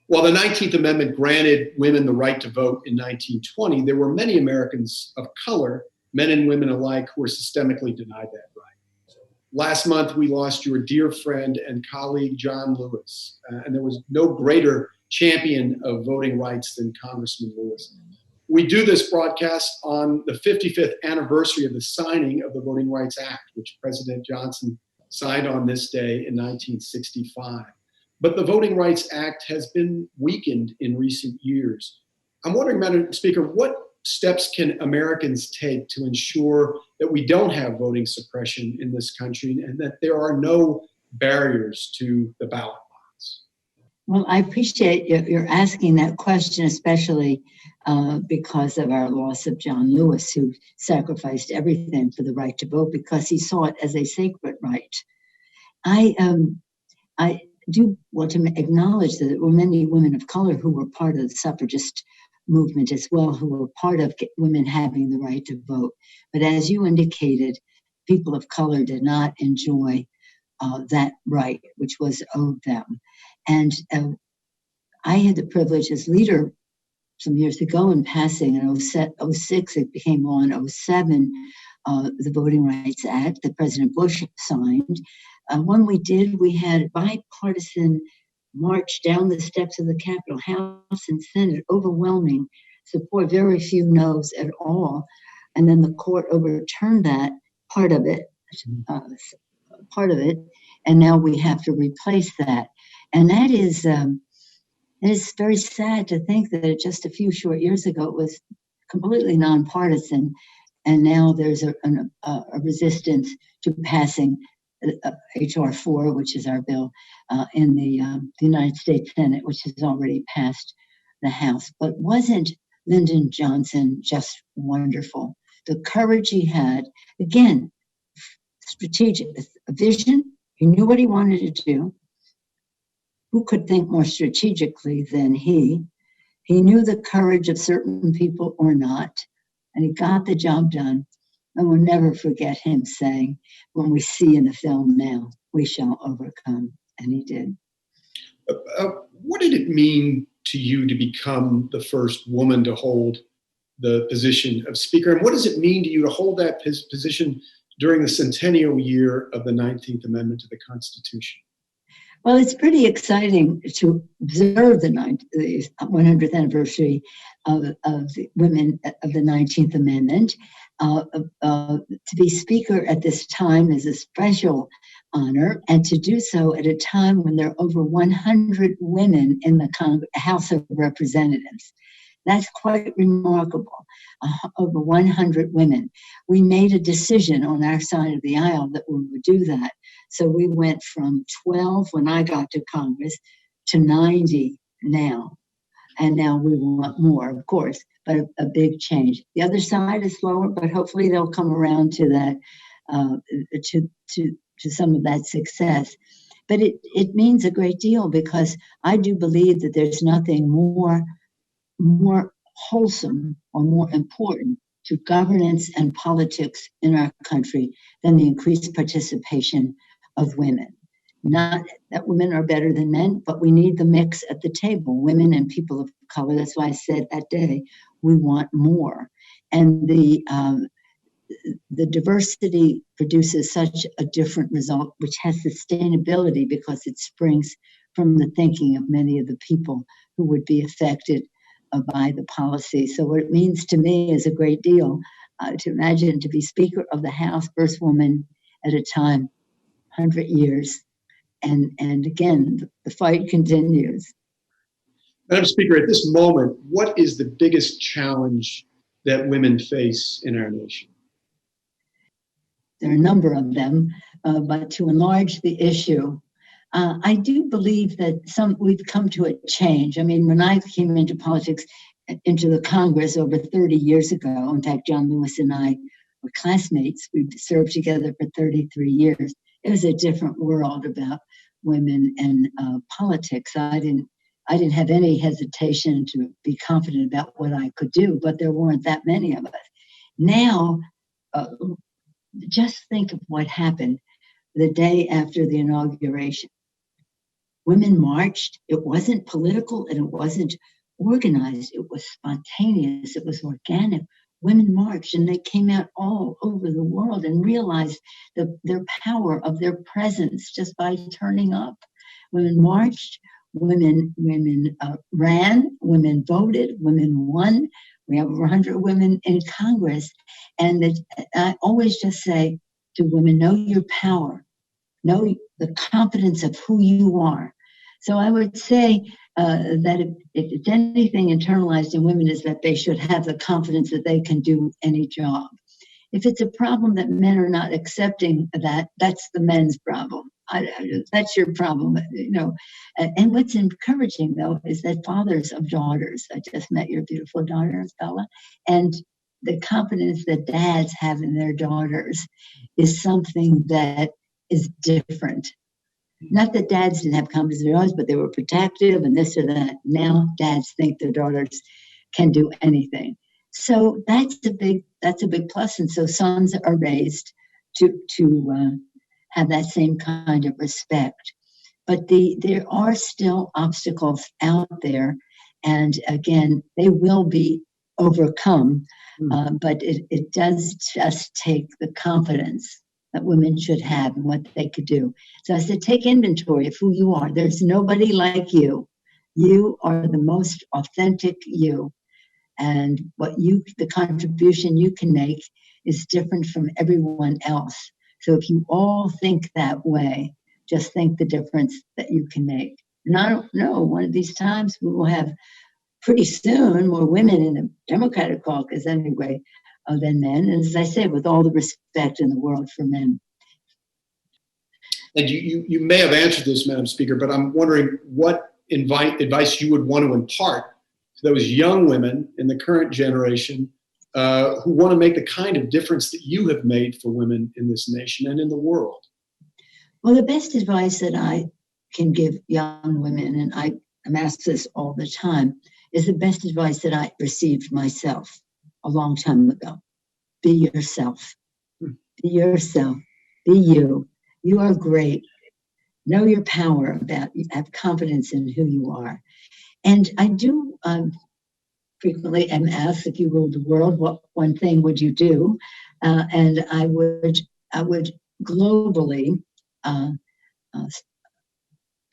While the 19th Amendment granted women the right to vote in 1920, there were many Americans of color, men and women alike, who were systemically denied that right. Last month, we lost your dear friend and colleague, John Lewis, and there was no greater champion of voting rights than Congressman Lewis. We do this broadcast on the 55th anniversary of the signing of the Voting Rights Act, which President Johnson signed on this day in 1965. But the Voting Rights Act has been weakened in recent years. I'm wondering, Madam Speaker, what steps can Americans take to ensure that we don't have voting suppression in this country and that there are no barriers to the ballot box? Well, I appreciate you're asking that question, especially because of our loss of John Lewis, who sacrificed everything for the right to vote because he saw it as a sacred right. I do want to acknowledge that there were many women of color who were part of the suffragist movement as well, who were part of women having the right to vote. But as you indicated, people of color did not enjoy that right, which was owed them. And I had the privilege as leader some years ago in passing in 06, it became law in 07, the Voting Rights Act that President Bush signed. When we did, we had bipartisan march down the steps of the Capitol, House and Senate, overwhelming support, very few no's at all. And then the court overturned that part of it, and now we have to replace that. And that is very sad to think that just a few short years ago it was completely nonpartisan, and now there's a resistance to passing H.R. 4, which is our bill in the United States Senate, which has already passed the House. But wasn't Lyndon Johnson just wonderful? The courage he had, again, strategic, a vision. He knew what he wanted to do. Who could think more strategically than he? He knew the courage of certain people or not, and he got the job done. And we'll never forget him saying, when we see in the film now, we shall overcome. And he did. What did it mean to you to become the first woman to hold the position of Speaker? And what does it mean to you to hold that position during the centennial year of the 19th Amendment to the Constitution? Well, it's pretty exciting to observe the 100th anniversary of the women of the 19th Amendment. To be Speaker at this time is a special honor, and to do so at a time when there are over 100 women in the House of Representatives. That's quite remarkable. Over 100 women. We made a decision on our side of the aisle that we would do that. So we went from 12 when I got to Congress to 90 now. And now we want more, of course, but a big change. The other side is slower, but hopefully they'll come around to that, to some of that success. But it means a great deal because I do believe that there's nothing more wholesome or more important to governance and politics in our country than the increased participation of women. Not that women are better than men, but we need the mix at the table, women and people of color. That's why I said that day, we want more. And the diversity produces such a different result, which has sustainability because it springs from the thinking of many of the people who would be affected by the policy. So what it means to me is a great deal to imagine to be Speaker of the House, first woman at a time, 100 years. And again, the fight continues. Madam Speaker, at this moment, what is the biggest challenge that women face in our nation? There are a number of them, but to enlarge the issue, I do believe that we've come to a change. I mean, when I came into politics, into the Congress over 30 years ago, in fact, John Lewis and I were classmates. We served together for 33 years. It was a different world about women and politics. I didn't have any hesitation to be confident about what I could do, but there weren't that many of us. Now, just think of what happened the day after the inauguration. Women marched. It wasn't political and it wasn't organized. It was spontaneous. It was organic. Women marched and they came out all over the world and realized their power of their presence just by turning up. Women marched, women ran, women voted, women won. We have over 100 women in Congress. And I always just say to women, know your power, know the confidence of who you are. So I would say that if it's anything internalized in women is that they should have the confidence that they can do any job. If it's a problem that men are not accepting that, that's the men's problem. That's your problem, you know. And what's encouraging, though, is that fathers of daughters, I just met your beautiful daughter, Bella, and the confidence that dads have in their daughters is something that is different. Not that dads didn't have confidence in their daughters, but they were protective and this or that. Now dads think their daughters can do anything. So that's a big plus. And so sons are raised to have that same kind of respect. But there are still obstacles out there. And again, they will be overcome. But it does just take the confidence that women should have and what they could do. So I said, take inventory of who you are. There's nobody like you. You are the most authentic you. And the contribution you can make is different from everyone else. So if you all think that way, just think the difference that you can make. And I don't know, one of these times we will have pretty soon more women in the Democratic caucus anyway than men. And as I say, with all the respect in the world for men. And you may have answered this, Madam Speaker, but I'm wondering what advice you would want to impart to those young women in the current generation who want to make the kind of difference that you have made for women in this nation and in the world. Well, the best advice that I can give young women, and I'm asked this all the time, is the best advice that I received myself a long time ago. Be yourself. Be yourself. Be you. You are great. Know your power. Have confidence in who you are. And I do frequently am asked, if you ruled the world, what one thing would you do? And I would globally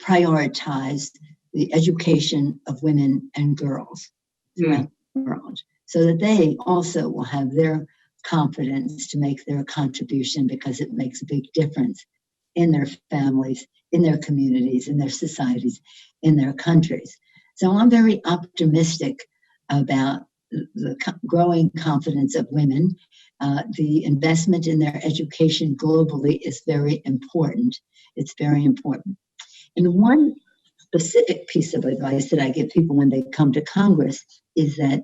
prioritize the education of women and girls throughout the world, so that they also will have their confidence to make their contribution, because it makes a big difference in their families, in their communities, in their societies, in their countries. So I'm very optimistic about the growing confidence of women. The investment in their education globally is very important. It's very important. And one specific piece of advice that I give people when they come to Congress is that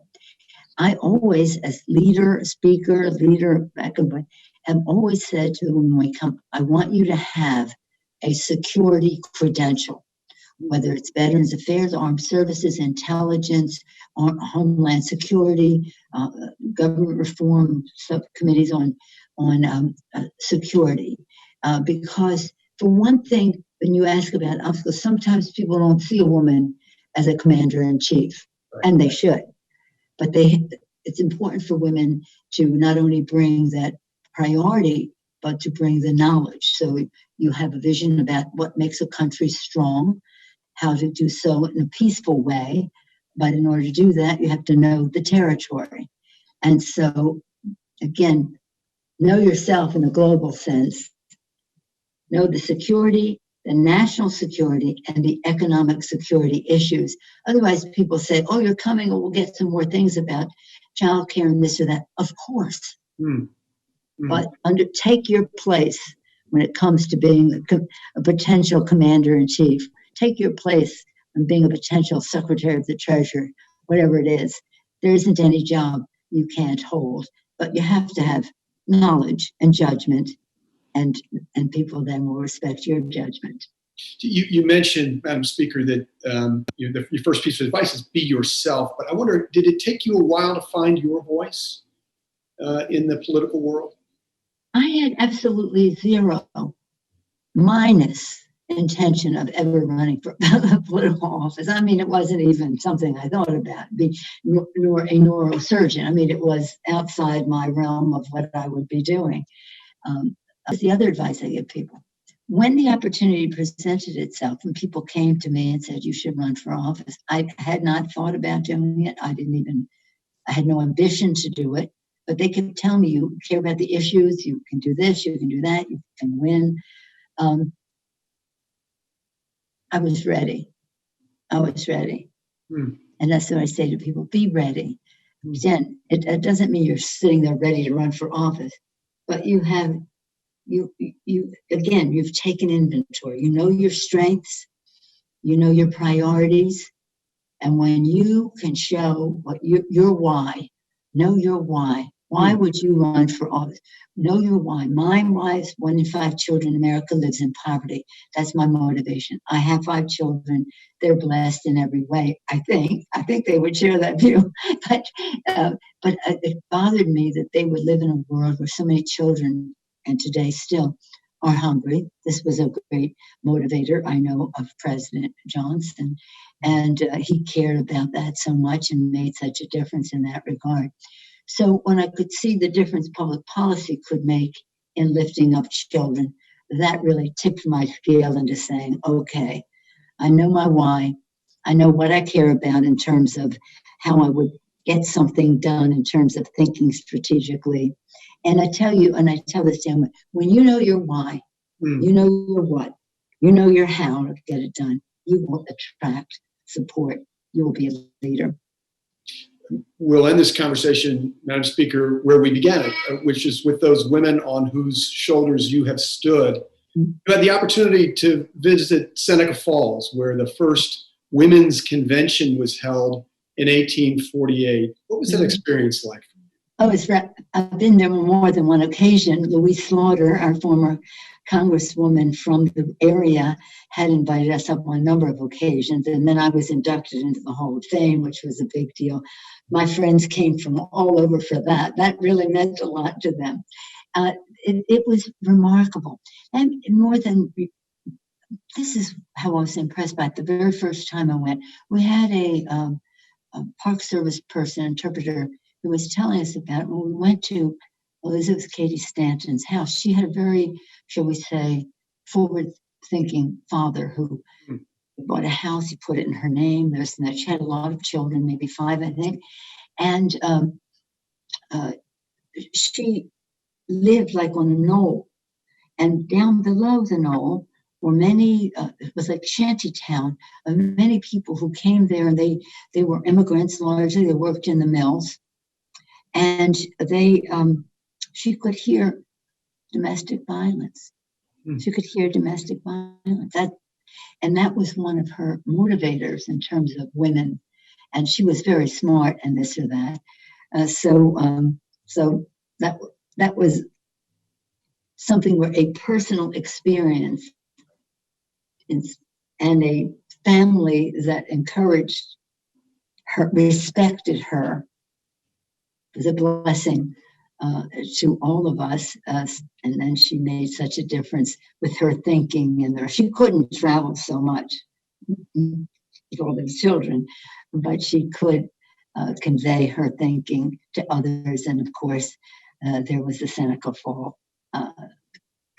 I always, as speaker, back and forth, have always said to them when we come, I want you to have a security credential, whether it's Veterans Affairs, Armed Services, Intelligence, Homeland Security, government reform subcommittees on security. Because for one thing, when you ask about obstacles, sometimes people don't see a woman as a commander-in-chief, and they should. But it's important for women to not only bring that priority, but to bring the knowledge. So you have a vision about what makes a country strong, how to do so in a peaceful way. But in order to do that, you have to know the territory. And so, again, know yourself in a global sense. Know the security, the national security, and the economic security issues. Otherwise, people say, oh, you're coming, or we'll get some more things about childcare and this or that. Of course. But take your place when it comes to being a potential commander-in-chief. Take your place in being a potential secretary of the treasury, whatever it is. There isn't any job you can't hold, but you have to have knowledge and judgment, and people then will respect your judgment. You mentioned, Madam Speaker, that your first piece of advice is be yourself. But I wonder, did it take you a while to find your voice in the political world? I had absolutely zero, minus intention of ever running for political office. I mean, it wasn't even something I thought about, nor a neurosurgeon. I mean, it was outside my realm of what I would be doing. That's the other advice I give people. When the opportunity presented itself and people came to me and said, you should run for office, I had not thought about doing it. I had no ambition to do it, but they could tell me, you care about the issues, you can do this, you can do that, you can win. I was ready. And that's what I say to people, be ready. Again, it doesn't mean you're sitting there ready to run for office, but you've taken inventory. You know your strengths, you know your priorities, and when you can show what your why, know your why. Why would you run for office? Know your why. My wife's 1 in 5 children in America lives in poverty. That's my motivation. I have 5 children. They're blessed in every way. I think they would share that view. But it bothered me that they would live in a world where so many children, and today still, are hungry. This was a great motivator, I know, of President Johnson. And he cared about that so much and made such a difference in that regard. So when I could see the difference public policy could make in lifting up children, that really tipped my scale into saying, okay, I know my why. I know what I care about in terms of how I would get something done in terms of thinking strategically. And I tell you, and I tell this gentleman, when you know your why, you know your what, you know your how to get it done, you will attract support. You will be a leader. We'll end this conversation, Madam Speaker, where we began it, which is with those women on whose shoulders you have stood. You had the opportunity to visit Seneca Falls, where the first women's convention was held in 1848. What was that experience like? Oh, I've been there on more than one occasion. Louise Slaughter, our former congresswoman from the area, had invited us up on a number of occasions. And then I was inducted into the Hall of Fame, which was a big deal. My friends came from all over for that. That really meant a lot to them. It was remarkable. And more than, this is how I was impressed by it. The very first time I went, we had a Park Service person, interpreter, who was telling us about it. When we went to Elizabeth Cady Stanton's house, she had a very, shall we say, forward-thinking father who bought a house, he put it in her name, this and that. She had a lot of children, maybe 5, I think. And she lived like on a knoll. And down below the knoll were many, it was like shanty town, of many people who came there, and they were immigrants largely. They worked in the mills. And she could hear domestic violence. She could hear domestic violence. That was one of her motivators in terms of women. And she was very smart and this or that. So that was something where a personal experience and a family that encouraged her, respected her, was a blessing to all of us. And then she made such a difference with her thinking, and she couldn't travel so much with all these children, but she could convey her thinking to others. And of course, there was the Seneca Falls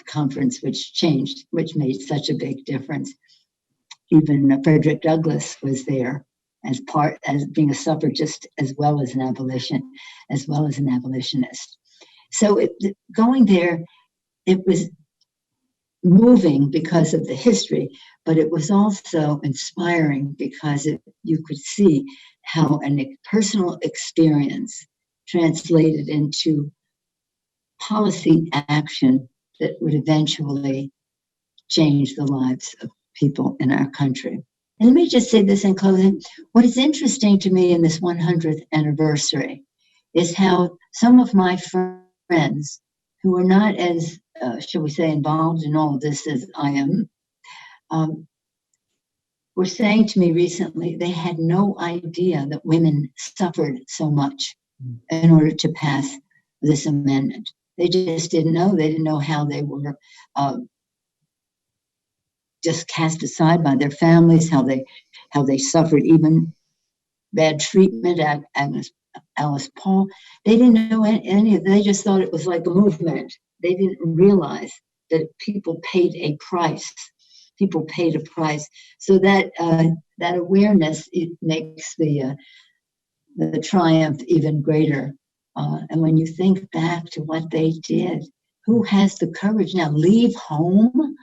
conference, which made such a big difference. Even Frederick Douglass was there as being a suffragist as well as an abolitionist. So going there, it was moving because of the history, but it was also inspiring because you could see how a personal experience translated into policy action that would eventually change the lives of people in our country. And let me just say this in closing. What is interesting to me in this 100th anniversary is how some of my friends who are not as, shall we say, involved in all of this as I am, were saying to me recently they had no idea that women suffered so much in order to pass this amendment. They just didn't know. They didn't know how they were just cast aside by their families, how they suffered even bad treatment at Alice Paul. They didn't know any of it. They just thought it was like a movement. They didn't realize that people paid a price. People paid a price. So that awareness, it makes the triumph even greater. And when you think back to what they did, who has the courage now? Leave home?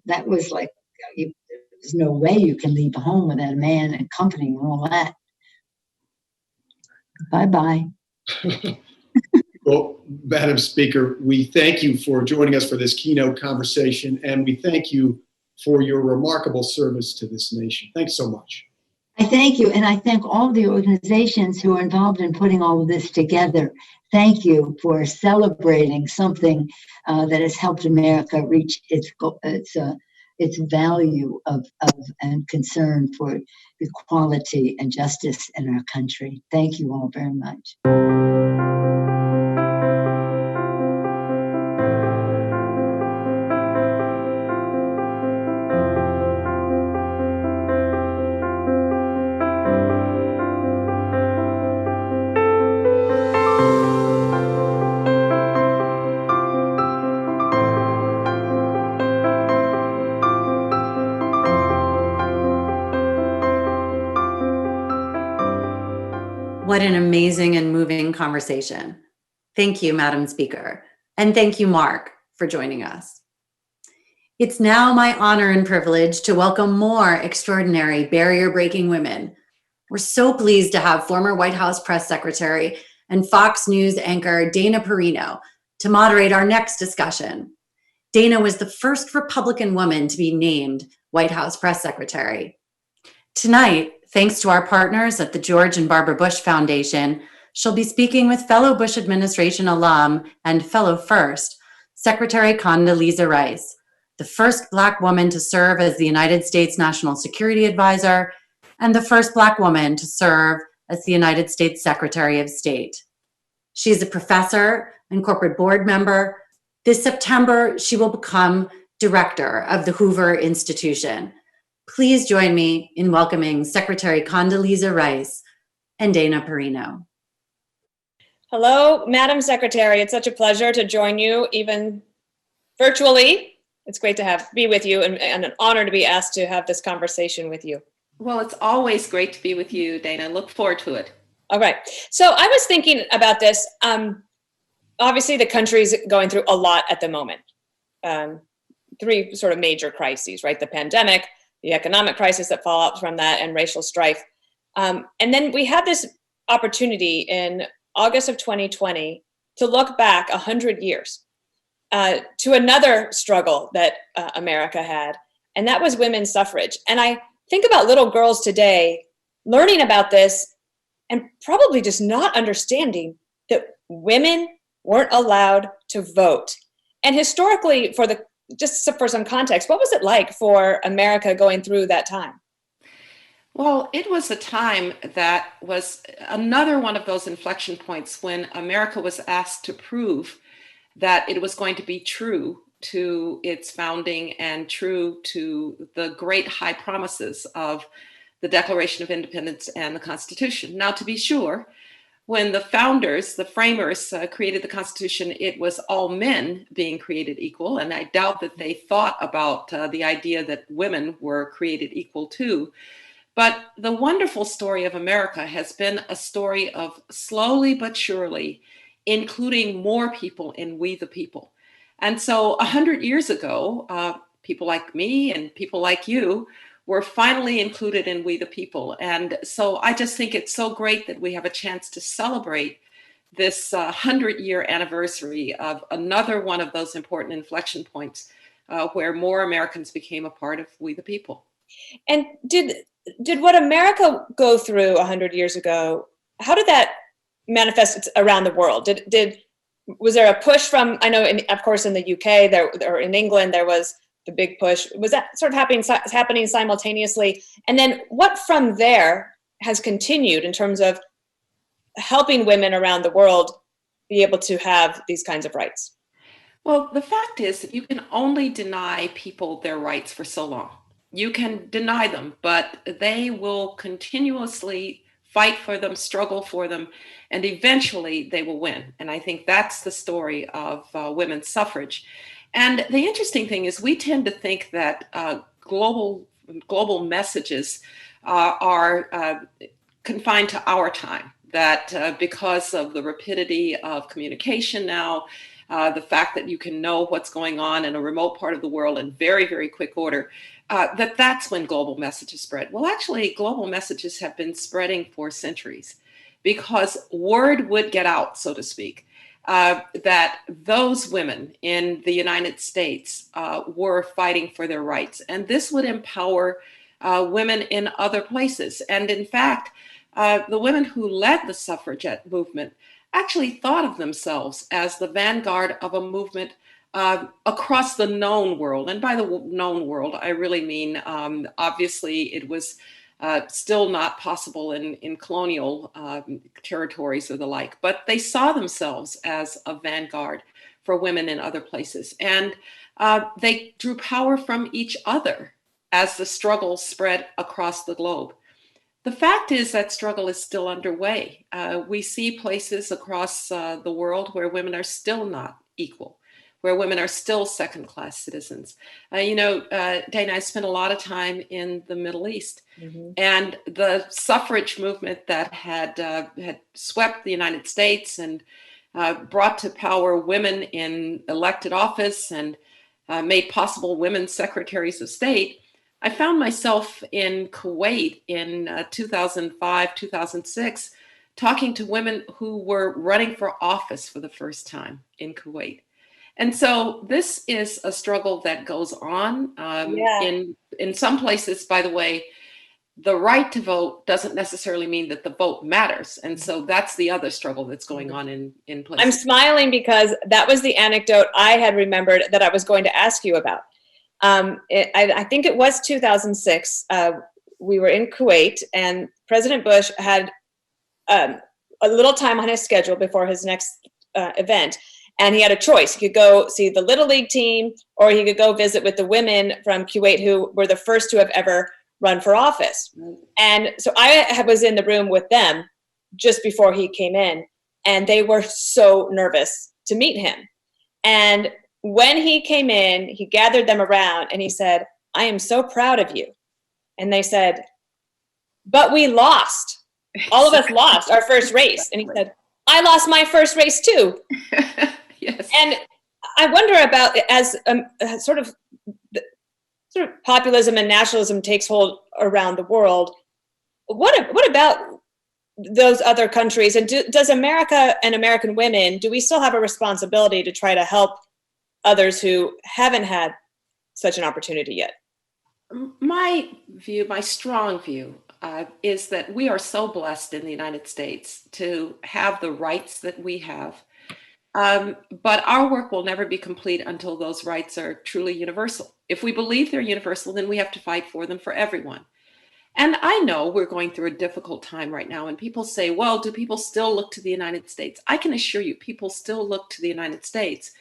That was like, there's no way you can leave home without a man and company and all that. Bye-bye. Well, Madam Speaker, we thank you for joining us for this keynote conversation, and we thank you for your remarkable service to this nation. Thanks so much. I thank you, and I thank all the organizations who are involved in putting all of this together. Thank you for celebrating something that has helped America reach its value of and concern for equality and justice in our country. Thank you all very much. What an amazing and moving conversation. Thank you, Madam Speaker. And thank you, Mark, for joining us. It's now my honor and privilege to welcome more extraordinary barrier-breaking women. We're so pleased to have former White House Press Secretary and Fox News anchor Dana Perino to moderate our next discussion. Dana was the first Republican woman to be named White House Press Secretary. Tonight, thanks to our partners at the George and Barbara Bush Foundation, she'll be speaking with fellow Bush administration alum and fellow first, Secretary Condoleezza Rice, the first Black woman to serve as the United States National Security Advisor and the first Black woman to serve as the United States Secretary of State. She's a professor and corporate board member. This September, she will become director of the Hoover Institution. Please join me in welcoming Secretary Condoleezza Rice and Dana Perino. Hello, Madam Secretary. It's such a pleasure to join you, even virtually. It's great to be with you and an honor to be asked to have this conversation with you. Well, it's always great to be with you, Dana. Look forward to it. All right. So I was thinking about this. Obviously, the country's going through a lot at the moment. Three sort of major crises, right? The pandemic, the economic crisis that fall out from that, and racial strife. And then we have this opportunity in August of 2020 to look back 100 years to another struggle that America had, and that was women's suffrage. And I think about little girls today learning about this and probably just not understanding that women weren't allowed to vote. And historically, just for some context, what was it like for America going through that time? Well, it was a time that was another one of those inflection points when America was asked to prove that it was going to be true to its founding and true to the great high promises of the Declaration of Independence and the Constitution. Now, to be sure, when the founders, the framers created the Constitution, it was all men being created equal. And I doubt that they thought about the idea that women were created equal too. But the wonderful story of America has been a story of slowly but surely including more people in We the People. And so 100 years ago, people like me and people like you were finally included in We the People. And so I just think it's so great that we have a chance to celebrate this 100-year anniversary of another one of those important inflection points where more Americans became a part of We the People. And did what America go through 100 years ago, how did that manifest around the world? Did was there a push from, I know, of course, in the UK, or in England, there was the big push. Was that sort of happening simultaneously? And then what from there has continued in terms of helping women around the world be able to have these kinds of rights? Well, the fact is that you can only deny people their rights for so long. You can deny them, but they will continuously fight for them, struggle for them, and eventually they will win. And I think that's the story of women's suffrage. And the interesting thing is we tend to think that global messages are confined to our time, that because of the rapidity of communication now, the fact that you can know what's going on in a remote part of the world in very, very quick order, that's when global messages spread. Well, actually, global messages have been spreading for centuries because word would get out, so to speak, that those women in the United States were fighting for their rights. And this would empower women in other places. And in fact, the women who led the suffragette movement actually thought of themselves as the vanguard of a movement across the known world. And by the known world, I really mean, obviously, it was still not possible in colonial territories or the like, but they saw themselves as a vanguard for women in other places. And they drew power from each other as the struggle spread across the globe. The fact is that struggle is still underway. We see places across the world where women are still not equal, where women are still second-class citizens. Dana, I spent a lot of time in the Middle East, and the suffrage movement that had swept the United States and brought to power women in elected office and made possible women secretaries of state. I found myself in Kuwait in 2005, 2006, talking to women who were running for office for the first time in Kuwait. And so this is a struggle that goes on. In some places, by the way, the right to vote doesn't necessarily mean that the vote matters. And so that's the other struggle that's going on in places. I'm smiling because that was the anecdote I had remembered that I was going to ask you about. I think it was 2006. We were in Kuwait, and President Bush had a little time on his schedule before his next event, and he had a choice. He could go see the Little League team, or he could go visit with the women from Kuwait who were the first to have ever run for office. And so I was in the room with them just before he came in, and they were so nervous to meet him. And when he came in, he gathered them around and he said, "I am so proud of you." And they said, "But we lost. All of us lost our first race." And he said, "I lost my first race too." Yes. And I wonder about, as sort of populism and nationalism takes hold around the world, what about those other countries? And does America and American women, do we still have a responsibility to try to help others who haven't had such an opportunity yet? My strong view, is that we are so blessed in the United States to have the rights that we have. But our work will never be complete until those rights are truly universal. If we believe they're universal, then we have to fight for them for everyone. And I know we're going through a difficult time right now, and people say, well, do people still look to the United States? I can assure you, people still look to the United States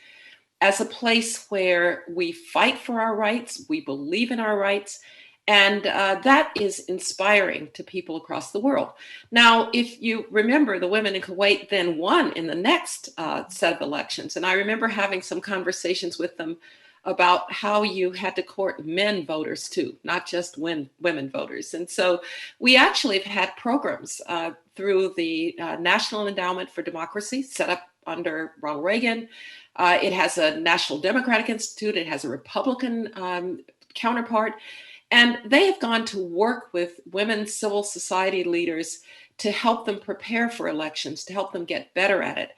as a place where we fight for our rights, we believe in our rights, and that is inspiring to people across the world. Now, if you remember, the women in Kuwait then won in the next set of elections, and I remember having some conversations with them about how you had to court men voters too, not just women voters. And so we actually have had programs through the National Endowment for Democracy, set up under Ronald Reagan. It has a National Democratic Institute. It has a Republican counterpart. And they have gone to work with women civil society leaders to help them prepare for elections, to help them get better at it.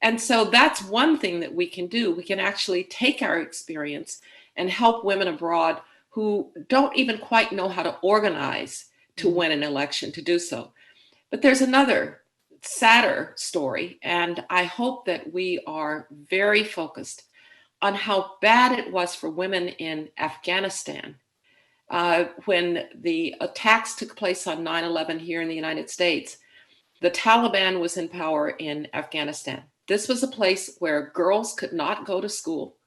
And so that's one thing that we can do. We can actually take our experience and help women abroad who don't even quite know how to organize to win an election to do so. But there's another sadder story. And I hope that we are very focused on how bad it was for women in Afghanistan when the attacks took place on 9/11 here in the United States. The Taliban was in power in Afghanistan. This was a place where girls could not go to school.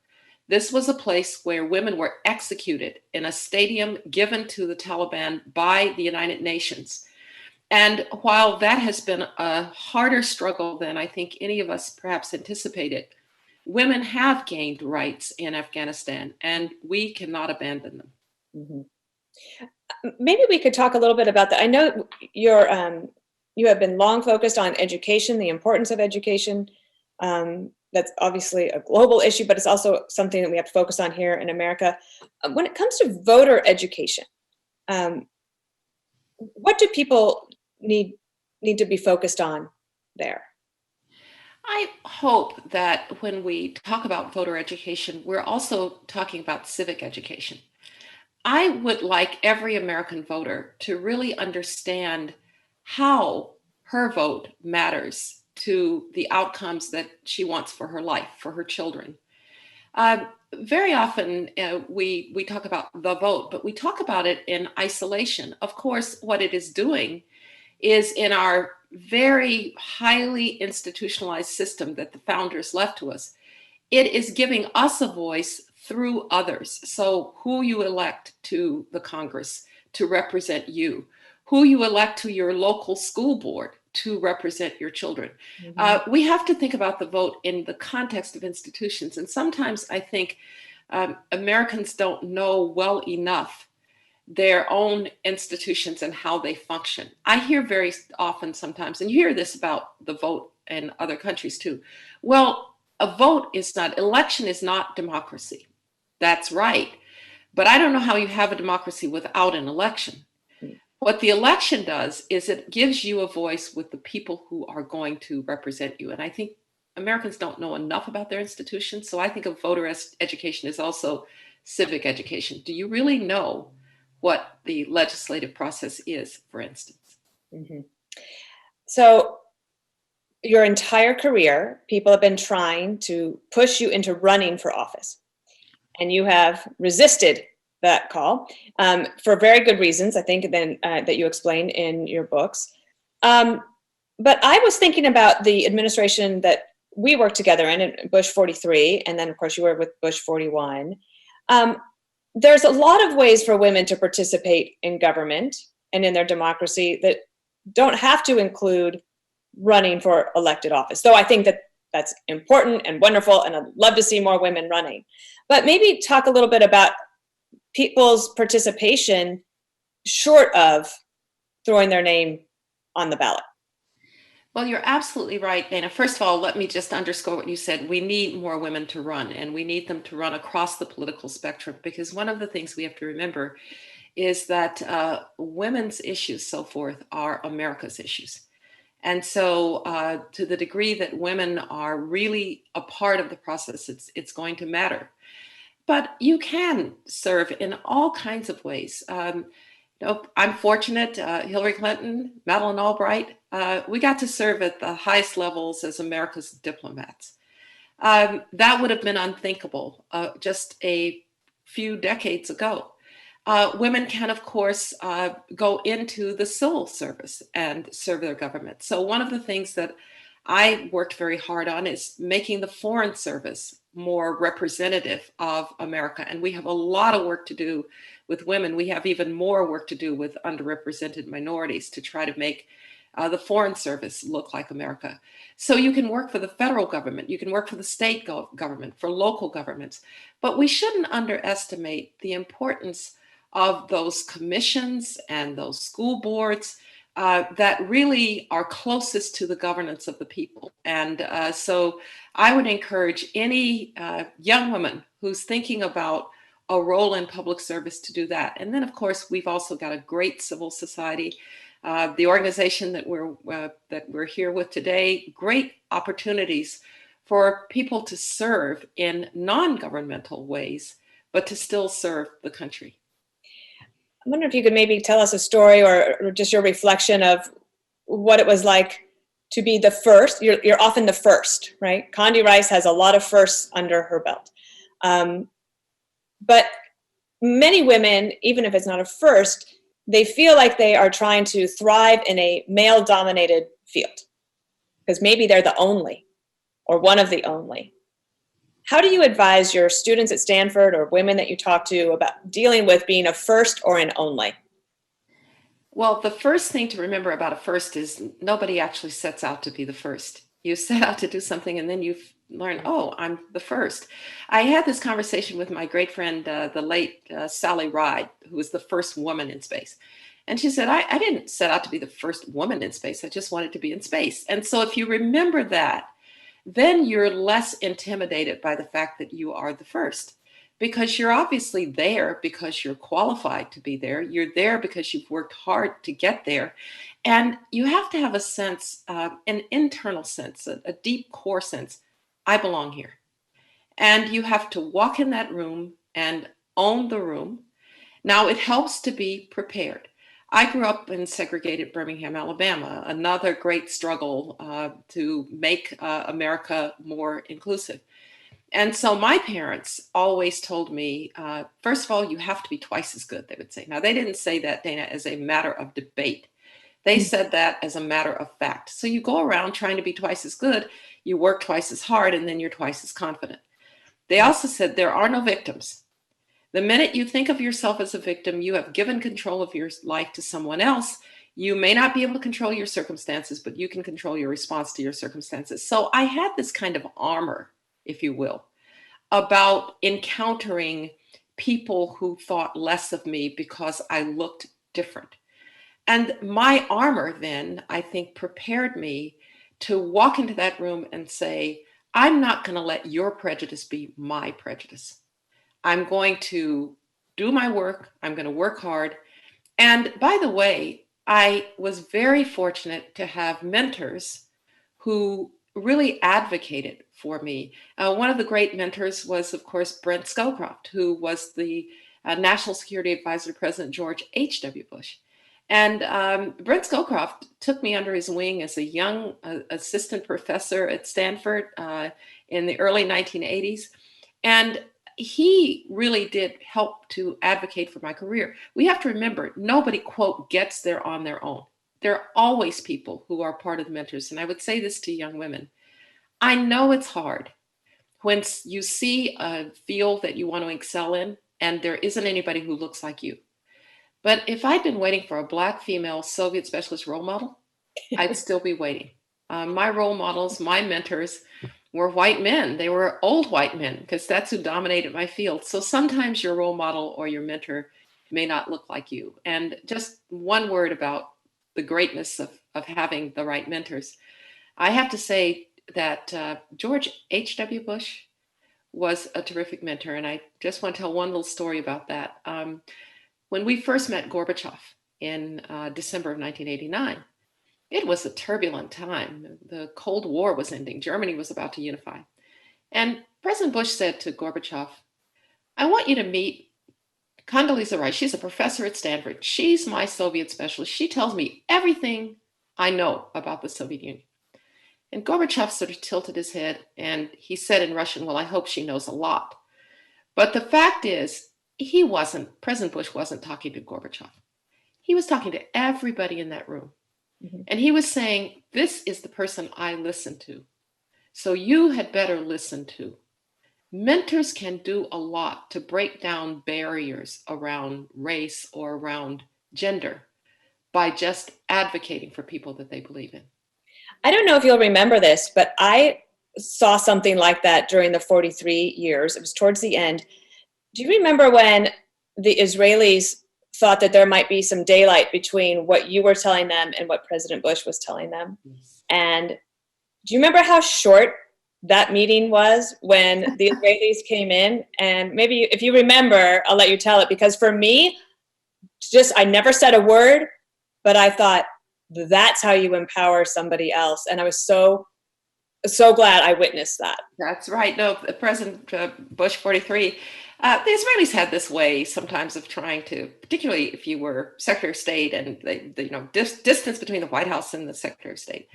This was a place where women were executed in a stadium given to the Taliban by the United Nations. And while that has been a harder struggle than I think any of us perhaps anticipated, women have gained rights in Afghanistan, and we cannot abandon them. Mm-hmm. Maybe we could talk a little bit about that. I know you have been long focused on education, the importance of education. That's obviously a global issue, but it's also something that we have to focus on here in America. When it comes to voter education, what do people need to be focused on there? I hope that when we talk about voter education, we're also talking about civic education. I would like every American voter to really understand how her vote matters to the outcomes that she wants for her life, for her children. Very often we talk about the vote, but we talk about it in isolation. Of course, what it is doing is in our very highly institutionalized system that the founders left to us, it is giving us a voice through others. So who you elect to the Congress to represent you, who you elect to your local school board to represent your children. Mm-hmm. We have to think about the vote in the context of institutions. And sometimes I think Americans don't know well enough their own institutions and how they function. I hear very often sometimes, and you hear this about the vote in other countries too. Well, election is not democracy. That's right. But I don't know how you have a democracy without an election. What the election does is it gives you a voice with the people who are going to represent you. And I think Americans don't know enough about their institutions. So I think of voter education is also civic education. Do you really know what the legislative process is, for instance? Mm-hmm. So your entire career, people have been trying to push you into running for office. And you have resisted that call for very good reasons, I think, that you explain in your books. But I was thinking about the administration that we worked together in Bush 43, and then, of course, you were with Bush 41. There's a lot of ways for women to participate in government and in their democracy that don't have to include running for elected office, though I think that that's important and wonderful, and I'd love to see more women running. But maybe talk a little bit about people's participation short of throwing their name on the ballot. Well, you're absolutely right, Dana. First of all, let me just underscore what you said. We need more women to run, and we need them to run across the political spectrum, because one of the things we have to remember is that women's issues, so forth, are America's issues. And so to the degree that women are really a part of the process, it's going to matter. But you can serve in all kinds of ways. I'm fortunate, Hillary Clinton, Madeleine Albright, we got to serve at the highest levels as America's diplomats. That would have been unthinkable just a few decades ago. Women can, of course, go into the civil service and serve their government. So one of the things that I worked very hard on is making the Foreign Service more representative of America. And we have a lot of work to do with women. We have even more work to do with underrepresented minorities to try to make the Foreign Service look like America. So you can work for the federal government, you can work for the state government, for local governments, but we shouldn't underestimate the importance of those commissions and those school boards that really are closest to the governance of the people. And so I would encourage any young woman who's thinking about a role in public service to do that. And then, of course, we've also got a great civil society. The organization that we're here with today, great opportunities for people to serve in non-governmental ways, but to still serve the country. I wonder if you could maybe tell us a story or just your reflection of what it was like to be the first. You're often the first, right? Condi Rice has a lot of firsts under her belt. But many women, even if it's not a first, they feel like they are trying to thrive in a male-dominated field because maybe they're the only or one of the only. How do you advise your students at Stanford or women that you talk to about dealing with being a first or an only? Well, the first thing to remember about a first is nobody actually sets out to be the first. You set out to do something and then you learn, oh, I'm the first. I had this conversation with my great friend, the late Sally Ride, who was the first woman in space. And she said, I didn't set out to be the first woman in space. I just wanted to be in space. And so if you remember that, then you're less intimidated by the fact that you are the first, because you're obviously there because you're qualified to be there. You're there because you've worked hard to get there. And you have to have a sense, an internal sense, a deep core sense, I belong here. And you have to walk in that room and own the room. Now, it helps to be prepared. I grew up in segregated Birmingham, Alabama, another great struggle to make America more inclusive. And so my parents always told me, first of all, you have to be twice as good, they would say. Now, they didn't say that, Dana, as a matter of debate. They said that as a matter of fact. So you go around trying to be twice as good, you work twice as hard, and then you're twice as confident. They also said there are no victims. The minute you think of yourself as a victim, you have given control of your life to someone else. You may not be able to control your circumstances, but you can control your response to your circumstances. So I had this kind of armor, if you will, about encountering people who thought less of me because I looked different. And my armor then, I think, prepared me to walk into that room and say, I'm not going to let your prejudice be my prejudice. I'm going to do my work. I'm going to work hard. And by the way, I was very fortunate to have mentors who really advocated for me. One of the great mentors was, of course, Brent Scowcroft, who was the National Security Advisor to President George H.W. Bush. And Brent Scowcroft took me under his wing as a young assistant professor at Stanford in the early 1980s. And he really did help to advocate for my career. We have to remember, nobody, quote, gets there on their own. There are always people who are part of the mentors. And I would say this to young women. I know it's hard when you see a field that you want to excel in and there isn't anybody who looks like you. But if I'd been waiting for a Black female Soviet specialist role model, I'd still be waiting. My role models, my mentors, were white men. They were old white men because that's who dominated my field. So sometimes your role model or your mentor may not look like you. And just one word about the greatness of having the right mentors. I have to say that George H.W. Bush was a terrific mentor. And I just want to tell one little story about that. When we first met Gorbachev in December of 1989, it was a turbulent time. The Cold War was ending. Germany was about to unify. And President Bush said to Gorbachev, I want you to meet Condoleezza Rice. She's a professor at Stanford. She's my Soviet specialist. She tells me everything I know about the Soviet Union. And Gorbachev sort of tilted his head and he said in Russian, well, I hope she knows a lot. But the fact is, President Bush wasn't talking to Gorbachev. He was talking to everybody in that room. Mm-hmm. And he was saying, this is the person I listen to. So you had better listen to. Mentors can do a lot to break down barriers around race or around gender by just advocating for people that they believe in. I don't know if you'll remember this, but I saw something like that during the 43 years. It was towards the end. Do you remember when the Israelis thought that there might be some daylight between what you were telling them and what President Bush was telling them? Yes. And do you remember how short that meeting was when the Israelis came in? And maybe if you remember, I'll let you tell it, because for me, I never said a word, but I thought that's how you empower somebody else. And I was so glad I witnessed that. That's right. No, President Bush 43, the Israelis had this way sometimes of trying to, particularly if you were Secretary of State and the distance between the White House and the Secretary of State.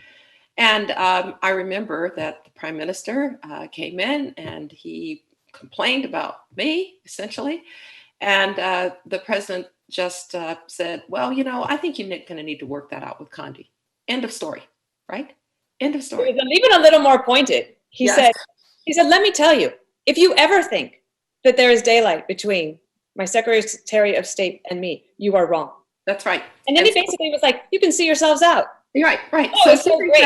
And I remember that the prime minister came in and he complained about me, essentially. And the president just said, well, I think you're going to need to work that out with Condi. End of story, right? End of story. Even a little more pointed. He said, let me tell you, if you ever think that there is daylight between my Secretary of State and me, you are wrong. That's right. And then he basically was like, you can see yourselves out. You're right, right. Oh, so great.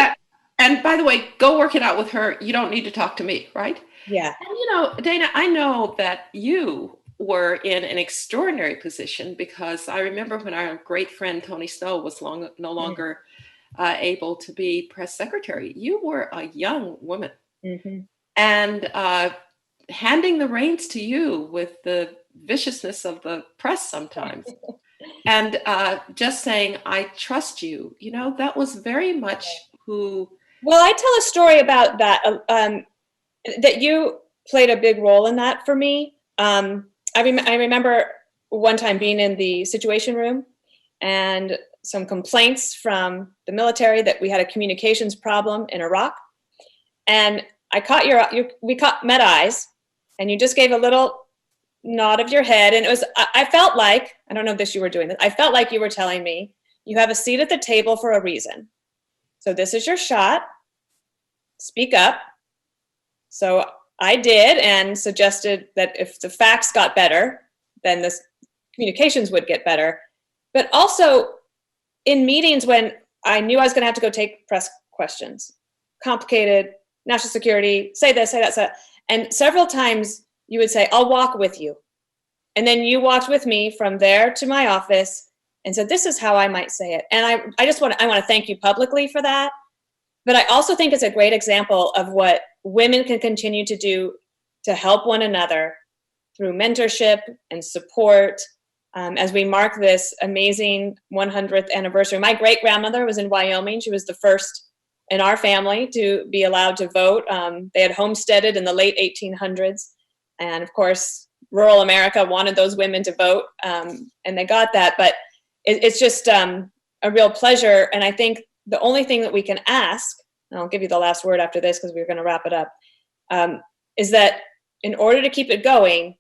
And by the way, go work it out with her. You don't need to talk to me, right? Yeah. And Dana, I know that you were in an extraordinary position, because I remember when our great friend Tony Snow was no longer able to be press secretary. You were a young woman, and handing the reins to you with the viciousness of the press sometimes, and just saying, "I trust you." That was very much who. Well, I tell a story about that. That you played a big role in that for me. I remember one time being in the Situation Room, and some complaints from the military that we had a communications problem in Iraq, and I caught we met eyes, and you just gave a little nod of your head, and it was. I felt like, I don't know if you were doing this. I felt like you were telling me, you have a seat at the table for a reason. So this is your shot. Speak up. So I did, and suggested that if the facts got better, then the communications would get better. But also in meetings when I knew I was going to have to go take press questions, complicated, national security, say this, say that, say that. And several times you would say, I'll walk with you. And then you walked with me from there to my office and said, this is how I might say it. And I want to thank you publicly for that. But I also think it's a great example of what women can continue to do to help one another through mentorship and support as we mark this amazing 100th anniversary. My great-grandmother was in Wyoming. She was the first in our family to be allowed to vote. They had homesteaded in the late 1800s. And of course, rural America wanted those women to vote, and they got that. But it's just a real pleasure. And I think the only thing that we can ask, and I'll give you the last word after this because we're going to wrap it up, is that in order to keep it going,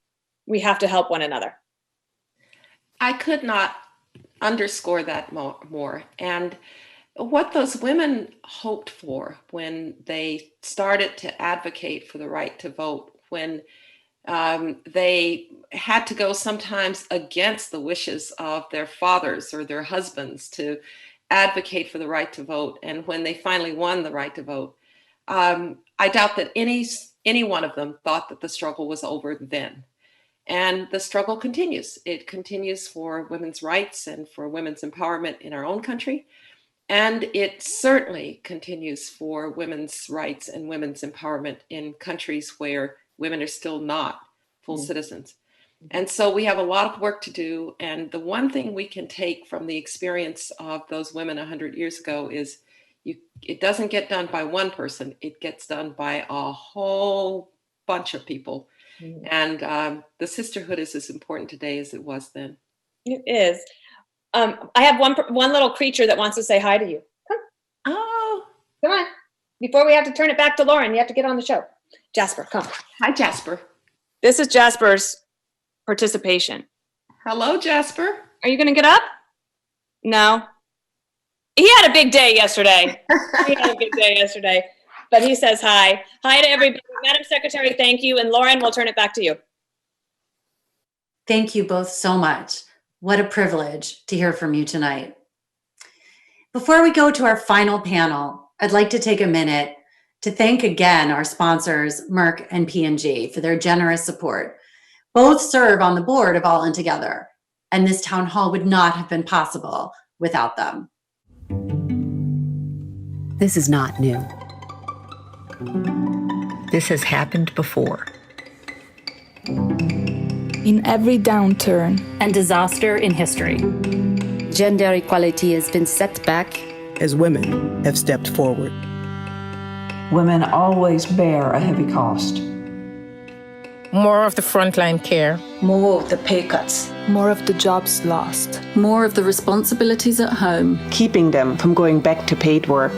we have to help one another. I could not underscore that more. And what those women hoped for when they started to advocate for the right to vote, when they had to go sometimes against the wishes of their fathers or their husbands to advocate for the right to vote, and when they finally won the right to vote, I doubt that any one of them thought that the struggle was over then. And the struggle continues. It continues for women's rights and for women's empowerment in our own country. And it certainly continues for women's rights and women's empowerment in countries where women are still not full citizens. And so we have a lot of work to do. And the one thing we can take from the experience of those women 100 years ago is it doesn't get done by one person. It gets done by a whole bunch of people. And the sisterhood is as important today as it was then. It is. I have one little creature that wants to say hi to you. Come. Oh. Come on. Before we have to turn it back to Lauren, you have to get on the show. Jasper, come. Hi, Jasper. This is Jasper's participation. Hello, Jasper. Are you going to get up? No. He had a big day yesterday. But he says hi. Hi to everybody. Madam Secretary, thank you. And Lauren, we'll turn it back to you. Thank you both so much. What a privilege to hear from you tonight. Before we go to our final panel, I'd like to take a minute to thank again our sponsors, Merck and P&G, for their generous support. Both serve on the board of All In Together, and this town hall would not have been possible without them. This is not new. This has happened before. In every downturn and disaster in history, Gender equality has been set back as women have stepped forward. Women always bear a heavy cost. More of the frontline care. More of the pay cuts. More of the jobs lost. More of the responsibilities at home. Keeping them from going back to paid work.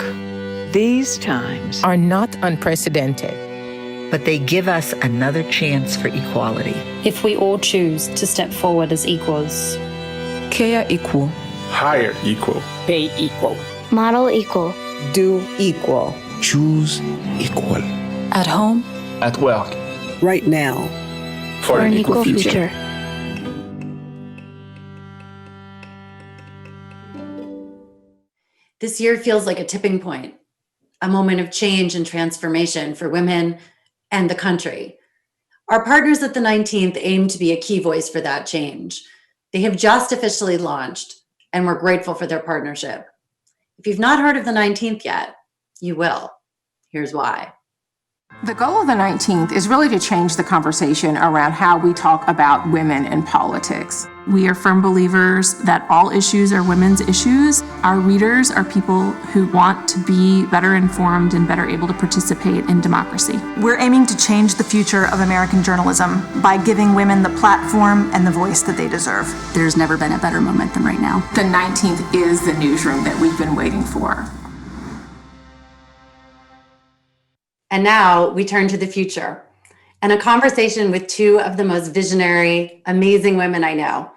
These times are not unprecedented, but they give us another chance for equality. If we all choose to step forward as equals. Care equal. Hire equal. Pay equal. Model equal. Do equal. Choose equal. At home. At work. Right now. For an equal future. This year feels like a tipping point, a moment of change and transformation for women and the country. Our partners at the 19th aim to be a key voice for that change. They have just officially launched, and we're grateful for their partnership. If you've not heard of the 19th yet, you will. Here's why. The goal of the 19th is really to change the conversation around how we talk about women in politics. We are firm believers that all issues are women's issues. Our readers are people who want to be better informed and better able to participate in democracy. We're aiming to change the future of American journalism by giving women the platform and the voice that they deserve. There's never been a better moment than right now. The 19th is the newsroom that we've been waiting for. And now we turn to the future and a conversation with two of the most visionary, amazing women I know.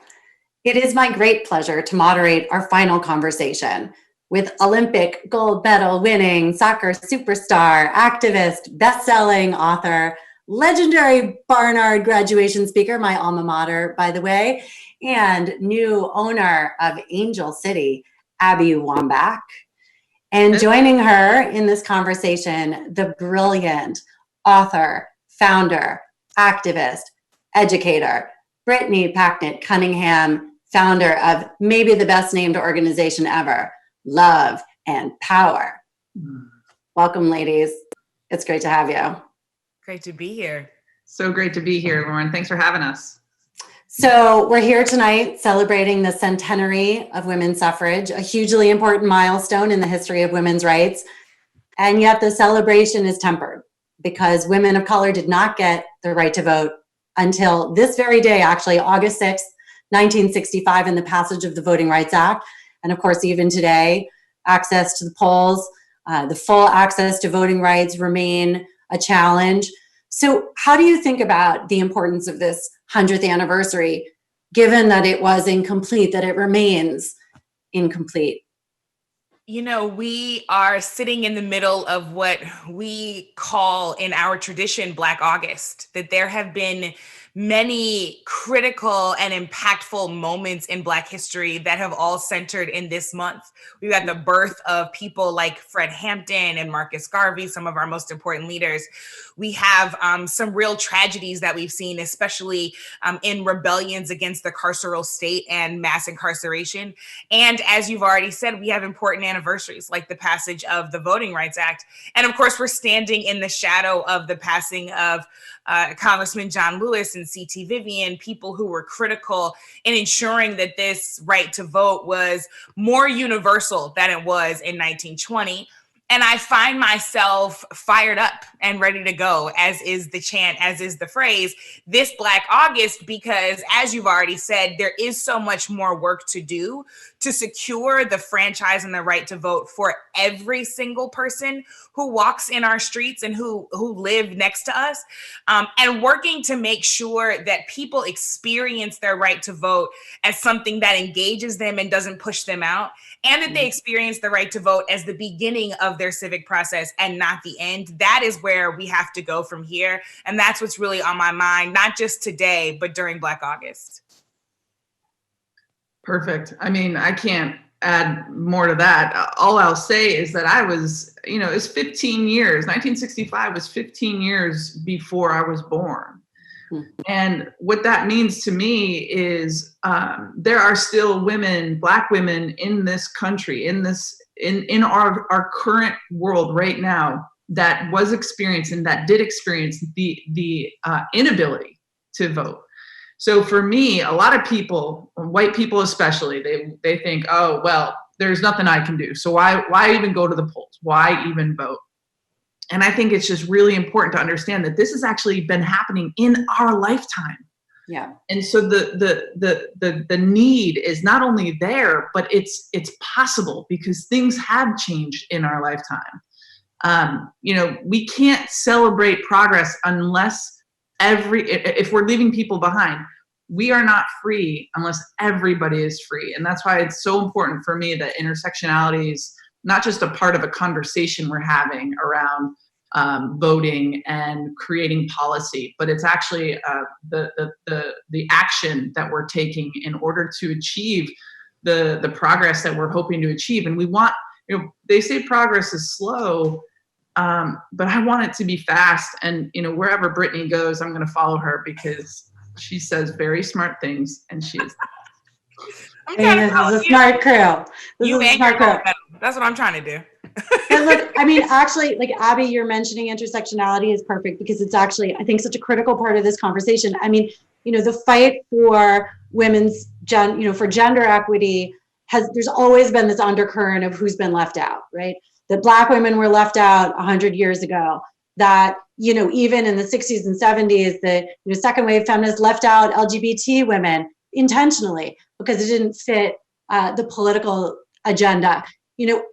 It is my great pleasure to moderate our final conversation with Olympic gold medal winning soccer superstar, activist, best-selling author, legendary Barnard graduation speaker, my alma mater, by the way, and new owner of Angel City, Abby Wambach. And joining her in this conversation, the brilliant author, founder, activist, educator, Brittany Packnett Cunningham, founder of maybe the best named organization ever, Love and Power. Welcome, ladies. It's great to have you. Great to be here. So great to be here, Lauren. Thanks for having us. So we're here tonight celebrating the centenary of women's suffrage, a hugely important milestone in the history of women's rights. And yet the celebration is tempered because women of color did not get the right to vote until this very day, actually, August 6th, 1965, in the passage of the Voting Rights Act. And of course, even today, access to the polls, the full access to voting rights remain a challenge. So how do you think about the importance of this 100th anniversary, given that it was incomplete, that it remains incomplete? You know, we are sitting in the middle of what we call in our tradition Black August, that there have been many critical and impactful moments in Black history that have all centered in this month. We've got the birth of people like Fred Hampton and Marcus Garvey, some of our most important leaders. We have some real tragedies that we've seen, especially in rebellions against the carceral state and mass incarceration. And as you've already said, we have important anniversaries like the passage of the Voting Rights Act. And of course, we're standing in the shadow of the passing of Congressman John Lewis and C.T. Vivian, people who were critical in ensuring that this right to vote was more universal than it was in 1920. And I find myself fired up and ready to go, as is the chant, as is the phrase, this Black August, because as you've already said, there is so much more work to do to secure the franchise and the right to vote for every single person who walks in our streets and who live next to us, and working to make sure that people experience their right to vote as something that engages them and doesn't push them out, and that they experience the right to vote as the beginning of their civic process and not the end. That is where we have to go from here. And that's what's really on my mind, not just today, but during Black August. Perfect. I mean, I can't add more to that. All I'll say is that I was, it was 15 years. 1965 was 15 years before I was born. And what that means to me is there are still women, Black women in this country, in our current world right now, that was experiencing, that did experience the inability to vote. So for me, a lot of people, white people especially, they think, oh, well, there's nothing I can do. So why even go to the polls? Why even vote? And I think it's just really important to understand that this has actually been happening in our lifetime. Yeah. And so the need is not only there, but it's possible because things have changed in our lifetime. We can't celebrate progress unless if we're leaving people behind. We are not free unless everybody is free. And that's why it's so important for me that intersectionality is not just a part of a conversation we're having around voting and creating policy, but it's actually the action that we're taking in order to achieve the progress that we're hoping to achieve. And we want, they say progress is slow, but I want it to be fast. And wherever Brittany goes, I'm going to follow her because she says very smart things, and she is. This is a smart crew. That's what I'm trying to do. And look, I mean, actually, like Abby, you're mentioning intersectionality is perfect because it's actually, I think, such a critical part of this conversation. I mean, the fight for women's for gender equity there's always been this undercurrent of who's been left out, right? That Black women were left out 100 years ago. That, even in the 60s and 70s, the second wave feminists left out LGBT women intentionally because it didn't fit the political agenda.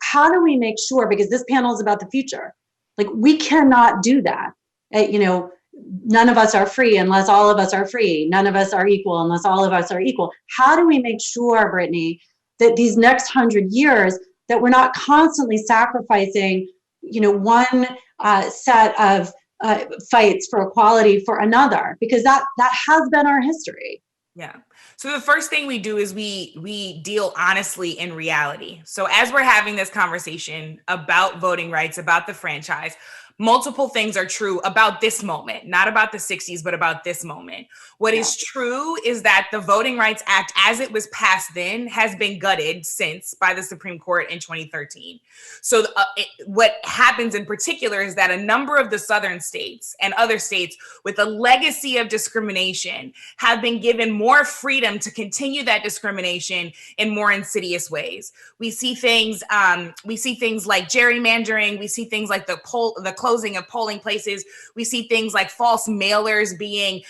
How do we make sure, because this panel is about the future, like we cannot do that. None of us are free unless all of us are free. None of us are equal unless all of us are equal. How do we make sure, Brittany, that these next 100 years, that we're not constantly sacrificing, one set of fights for equality for another, because that has been our history. Yeah. So the first thing we do is we deal honestly in reality. So as we're having this conversation about voting rights, about the franchise, multiple things are true about this moment, not about the 60s, but about this moment. What is true is that the Voting Rights Act, as it was passed then, has been gutted since by the Supreme Court in 2013. So what happens in particular is that a number of the southern states and other states with a legacy of discrimination have been given more freedom to continue that discrimination in more insidious ways. We see things like gerrymandering. We see things like the closing of polling places. We see things like false mailers being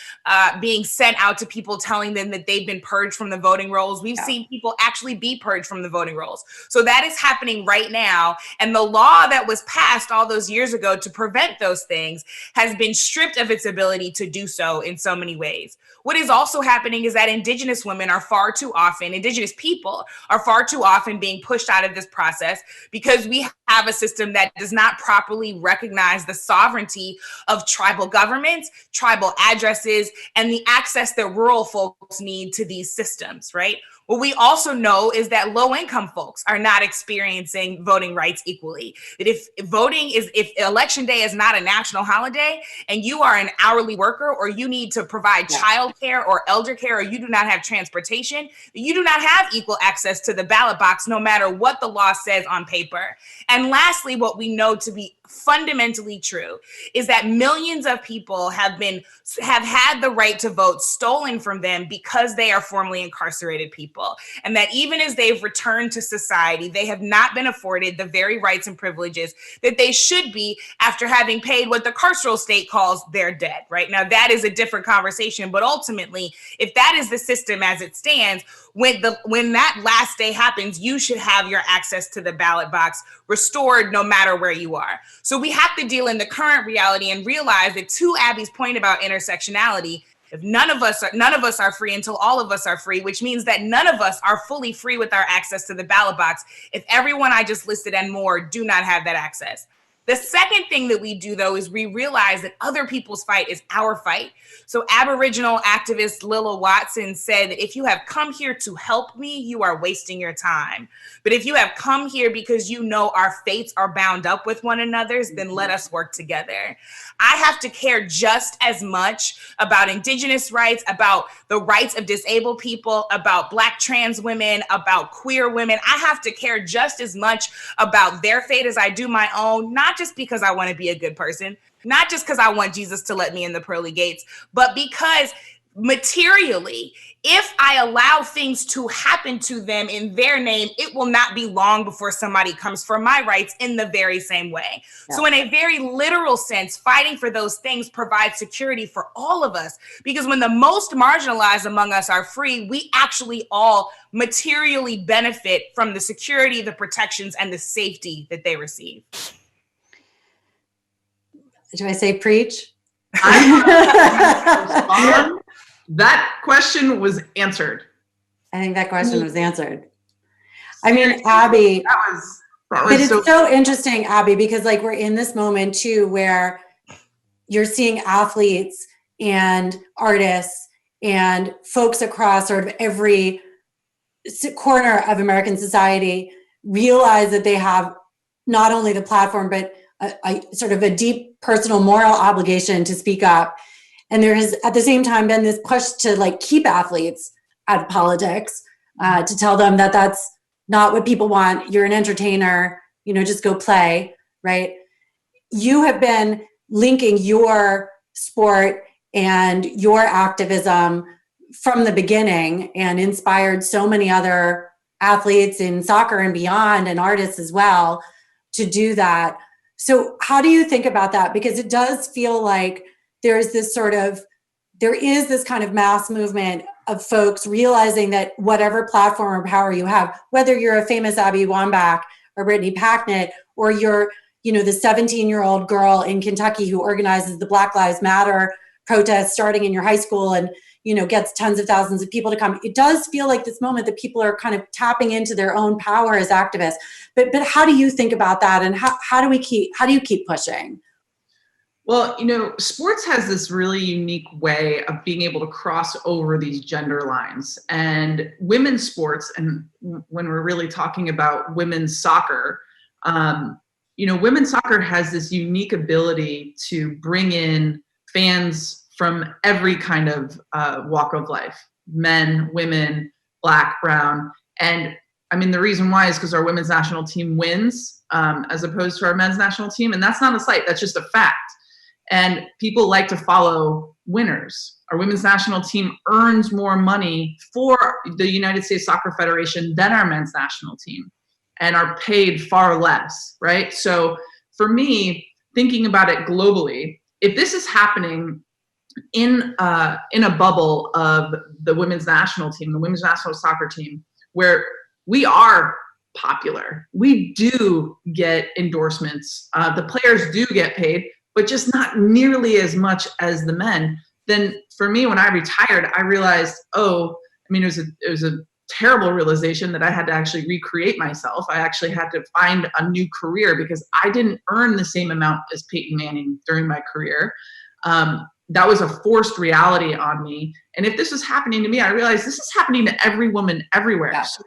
sent out to people telling them that they've been purged from the voting rolls. We've seen people actually be purged from the voting rolls. So that is happening right now. And the law that was passed all those years ago to prevent those things has been stripped of its ability to do so in so many ways. What is also happening is that Indigenous people are far too often being pushed out of this process because we have a system that does not properly recognize the sovereignty of tribal governments, tribal addresses, and the access that rural folks need to these systems, right? What we also know is that low-income folks are not experiencing voting rights equally. That if election day is not a national holiday and you are an hourly worker or you need to provide childcare or elder care or you do not have transportation, you do not have equal access to the ballot box no matter what the law says on paper. And lastly, what we know to be fundamentally true is that millions of people have had the right to vote stolen from them because they are formerly incarcerated people. And that even as they've returned to society, they have not been afforded the very rights and privileges that they should be after having paid what the carceral state calls their debt, right? Now, that is a different conversation, but ultimately, if that is the system as it stands, when that last day happens, you should have your access to the ballot box restored no matter where you are. So we have to deal in the current reality and realize that, to Abby's point about intersectionality, if none of us are free until all of us are free, which means that none of us are fully free with our access to the ballot box if everyone I just listed and more do not have that access. The second thing that we do, though, is we realize that other people's fight is our fight. So Aboriginal activist Lilla Watson said that if you have come here to help me, you are wasting your time. But if you have come here because you know our fates are bound up with one another's, then let us work together. I have to care just as much about Indigenous rights, about the rights of disabled people, about Black trans women, about queer women. I have to care just as much about their fate as I do my own, not just because I want to be a good person, not just because I want Jesus to let me in the pearly gates, but because materially, if I allow things to happen to them in their name, it will not be long before somebody comes for my rights in the very same way. Yeah. So in a very literal sense, fighting for those things provides security for all of us, because when the most marginalized among us are free, we actually all materially benefit from the security, the protections, and the safety that they receive. do I say preach? That question was answered. I think that question was answered. I mean, Abby, but it's so interesting, Abby, because like we're in this moment too, where you're seeing athletes and artists and folks across sort of every corner of American society realize that they have not only the platform, but a sort of a deep personal moral obligation to speak up. And there has at the same time been this push to like keep athletes out of politics, to tell them that that's not what people want. You're an entertainer, you know, just go play, right? You have been linking your sport and your activism from the beginning and inspired so many other athletes in soccer and beyond, and artists as well, to do that. So how do you think about that? Because it does feel like there is this kind of mass movement of folks realizing that whatever platform or power you have, whether you're a famous Abby Wambach or Brittany Packnett, or you're, you know, the 17-year-old girl in Kentucky who organizes the Black Lives Matter protest starting in your high school and, you know, gets tens of thousands of people to come. It does feel like this moment that people are kind of tapping into their own power as activists. But how do you think about that? And how do you keep pushing? Well, you know, sports has this really unique way of being able to cross over these gender lines. And women's sports, and when we're really talking about women's soccer, you know, women's soccer has this unique ability to bring in fans from every kind of walk of life, men, women, Black, brown. And I mean, the reason why is because our women's national team wins as opposed to our men's national team. And that's not a slight, that's just a fact. And people like to follow winners. Our women's national team earns more money for the United States Soccer Federation than our men's national team, and are paid far less, right? So for me, thinking about it globally, if this is happening in a bubble of the women's national team, the women's national soccer team, where we are popular, we do get endorsements, the players do get paid, but just not nearly as much as the men, then for me, when I retired, I realized, it was a terrible realization that I had to actually recreate myself. I actually had to find a new career because I didn't earn the same amount as Peyton Manning during my career. That was a forced reality on me. And if this was happening to me, I realized this is happening to every woman everywhere, yeah. So,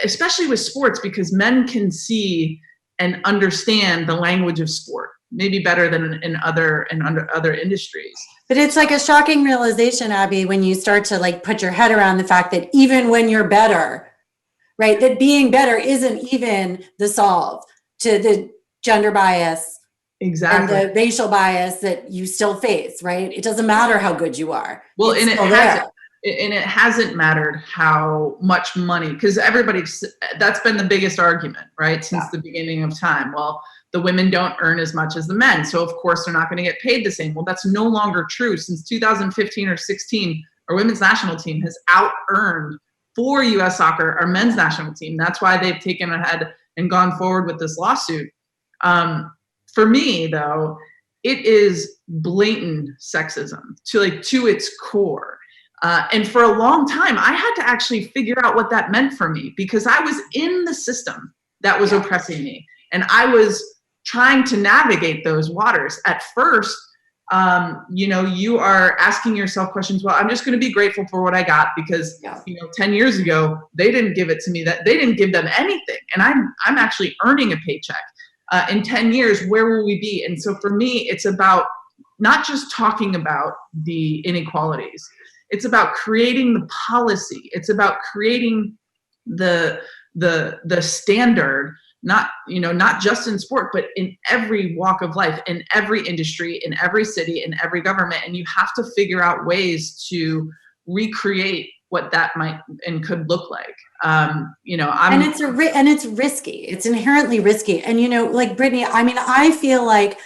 especially with sports, because men can see and understand the language of sport, maybe better than in other industries. But it's like a shocking realization, Abby, when you start to like put your head around the fact that even when you're better, right, that being better isn't even the solve to the gender bias, exactly, and the racial bias that you still face, right? It doesn't matter how good you are. Well, and it hasn't mattered how much money, because that's been the biggest argument, right, since the beginning of time. Well, the women don't earn as much as the men, so of course they're not going to get paid the same. Well, that's no longer true. Since 2015 or 16, our women's national team has out-earned for U.S. Soccer, our men's national team. That's why they've taken ahead and gone forward with this lawsuit. For me, though, it is blatant sexism to its core. And for a long time, I had to actually figure out what that meant for me, because I was in the system that was oppressing me. And I was trying to navigate those waters. At first, you are asking yourself questions. Well, I'm just going to be grateful for what I got, because 10 years ago, they didn't give it to me. That they didn't give them anything. And I'm actually earning a paycheck. In 10 years, where will we be? And so for me, it's about not just talking about the inequalities. It's about creating the policy. It's about creating the standard, not just in sport, but in every walk of life, in every industry, in every city, in every government. And you have to figure out ways to recreate what that might and could look like. And it's risky. It's inherently risky. And, like Brittany, I mean, I feel like,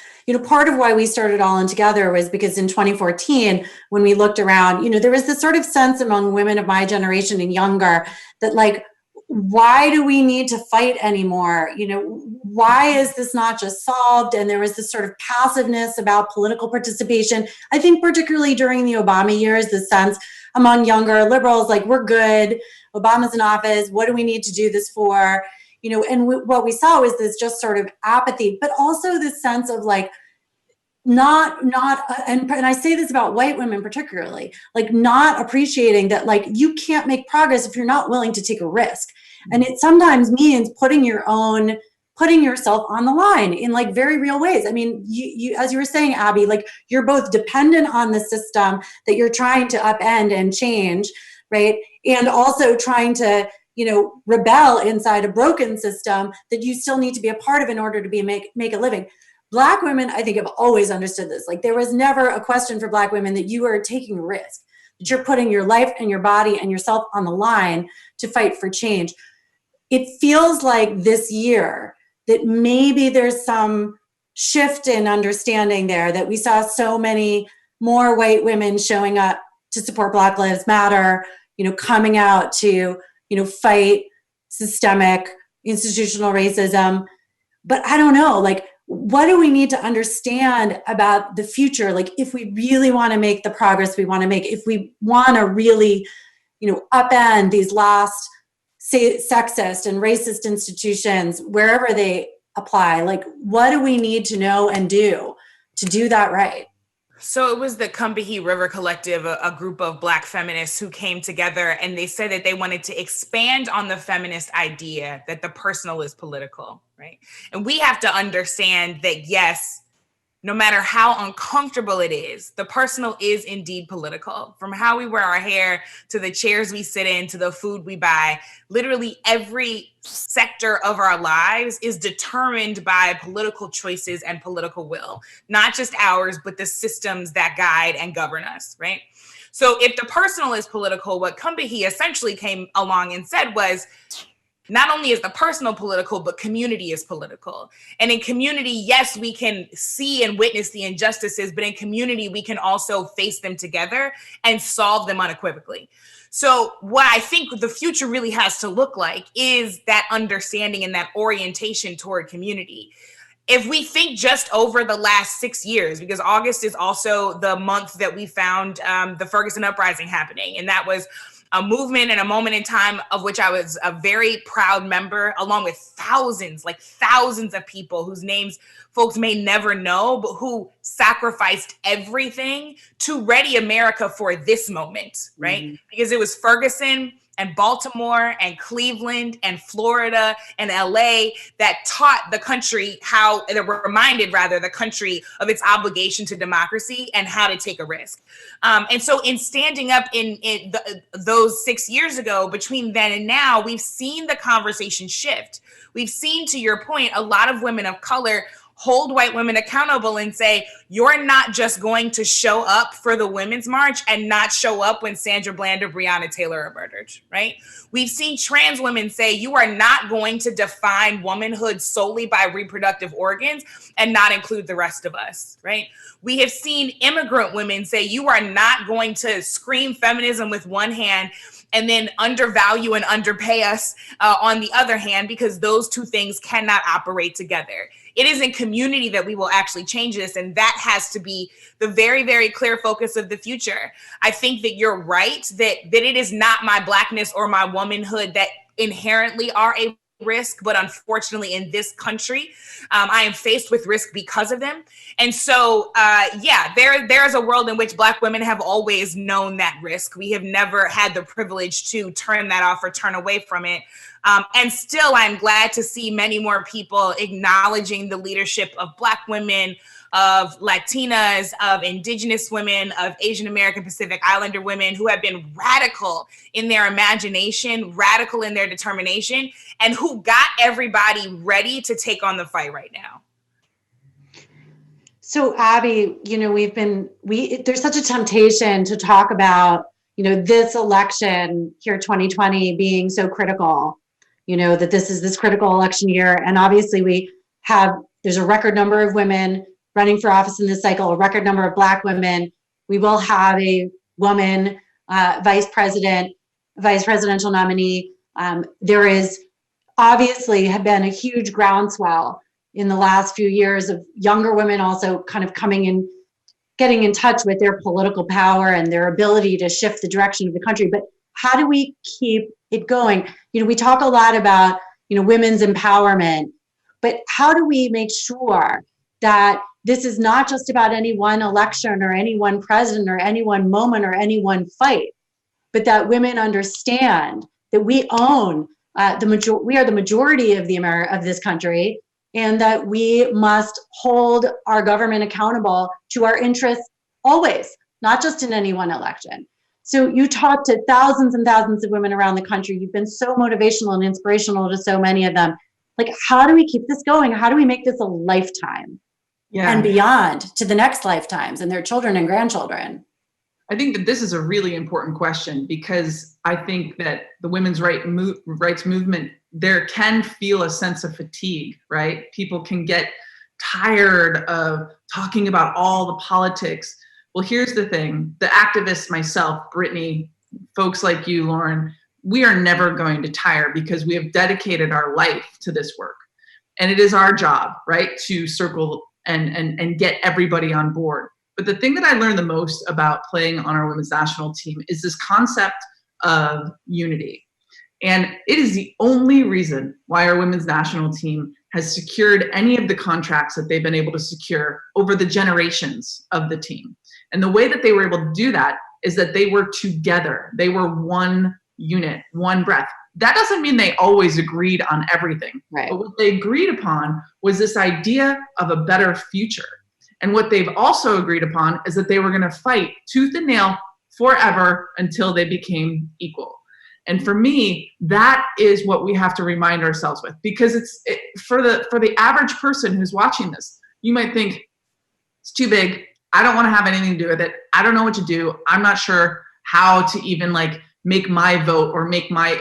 part of why we started All In Together was because in 2014, when we looked around, there was this sort of sense among women of my generation and younger that like why do we need to fight anymore? Why is this not just solved? And there was this sort of passiveness about political participation. I think particularly during the Obama years, the sense among younger liberals, like, we're good, Obama's in office, what do we need to do this for? And what we saw was this just sort of apathy, but also this sense of like, and I say this about white women particularly, like not appreciating that, like, you can't make progress if you're not willing to take a risk. And it sometimes means putting yourself on the line in like very real ways. I mean, you as you were saying, Abby, like, you're both dependent on the system that you're trying to upend and change, right? And also trying to, rebel inside a broken system that you still need to be a part of in order to make a living. Black women, I think, have always understood this. Like, there was never a question for Black women that you are taking a risk, that you're putting your life and your body and yourself on the line to fight for change. It feels like this year that maybe there's some shift in understanding there, that we saw so many more white women showing up to support Black Lives Matter, coming out to, fight systemic institutional racism. But I don't know, like, what do we need to understand about the future? Like, if we really want to make the progress we want to make, if we want to really, upend these last sexist and racist institutions, wherever they apply, like, what do we need to know and do to do that right? So it was the Combahee River Collective, a group of Black feminists who came together, and they said that they wanted to expand on the feminist idea that the personal is political, right? And we have to understand that, yes, no matter how uncomfortable it is, the personal is indeed political. From how we wear our hair, to the chairs we sit in, to the food we buy, literally every sector of our lives is determined by political choices and political will, not just ours, but the systems that guide and govern us, right? So if the personal is political, what Combahee essentially came along and said was, not only is the personal political, but community is political. And in community, yes, we can see and witness the injustices, but in community, we can also face them together and solve them unequivocally. So what I think the future really has to look like is that understanding and that orientation toward community. If we think just over the last 6 years, because August is also the month that we found the Ferguson Uprising happening, and that was a movement and a moment in time of which I was a very proud member, along with thousands of people whose names folks may never know, but who sacrificed everything to ready America for this moment, right? Mm-hmm. Because it was Ferguson and Baltimore and Cleveland and Florida and LA that taught the country reminded the country of its obligation to democracy and how to take a risk. And so in standing up in those 6 years ago, between then and now, we've seen the conversation shift. We've seen, to your point, a lot of women of color hold white women accountable and say, you're not just going to show up for the Women's March and not show up when Sandra Bland or Breonna Taylor are murdered, right? We've seen trans women say, you are not going to define womanhood solely by reproductive organs and not include the rest of us, right? We have seen immigrant women say, you are not going to scream feminism with one hand and then undervalue and underpay us on the other hand, because those two things cannot operate together. It is in community that we will actually change this, and that has to be the very, very clear focus of the future. I think that you're right, that it is not my Blackness or my womanhood that inherently are a risk, but unfortunately in this country, I am faced with risk because of them. And so, there is a world in which Black women have always known that risk. We have never had the privilege to turn that off or turn away from it. And still, I'm glad to see many more people acknowledging the leadership of Black women, of Latinas, of Indigenous women, of Asian American Pacific Islander women who have been radical in their imagination, radical in their determination, and who got everybody ready to take on the fight right now. So Abby, there's such a temptation to talk about, this election here, 2020, being so critical, that this is this critical election year. And obviously there's a record number of women running for office in this cycle, a record number of Black women. We will have a woman vice presidential nominee. There is obviously have been a huge groundswell in the last few years of younger women also kind of coming in, getting in touch with their political power and their ability to shift the direction of the country. But how do we keep it going? We talk a lot about, women's empowerment, but how do we make sure that this is not just about any one election or any one president or any one moment or any one fight, but that women understand that we own we are the majority of of this country, and that we must hold our government accountable to our interests always, not just in any one election. So you talk to thousands and thousands of women around the country. You've been so motivational and inspirational to so many of them. Like, how do we keep this going? How do we make this a lifetime and beyond to the next lifetimes and their children and grandchildren? I think that this is a really important question, because I think that the women's rights movement, there can feel a sense of fatigue, right? People can get tired of talking about all the politics. Well, here's the thing. The activists, myself, Brittany, folks like you, Lauren, we are never going to tire, because we have dedicated our life to this work. And it is our job, right, to circle and get everybody on board. But the thing that I learned the most about playing on our women's national team is this concept of unity. And it is the only reason why our women's national team has secured any of the contracts that they've been able to secure over the generations of the team. And the way that they were able to do that is that they were together. They were one unit, one breath. That doesn't mean they always agreed on everything. Right. But what they agreed upon was this idea of a better future. And what they've also agreed upon is that they were going to fight tooth and nail forever until they became equal. And for me, that is what we have to remind ourselves with, because for the average person who's watching this, you might think it's too big. I don't want to have anything to do with it. I don't know what to do. I'm not sure how to even make my vote or make my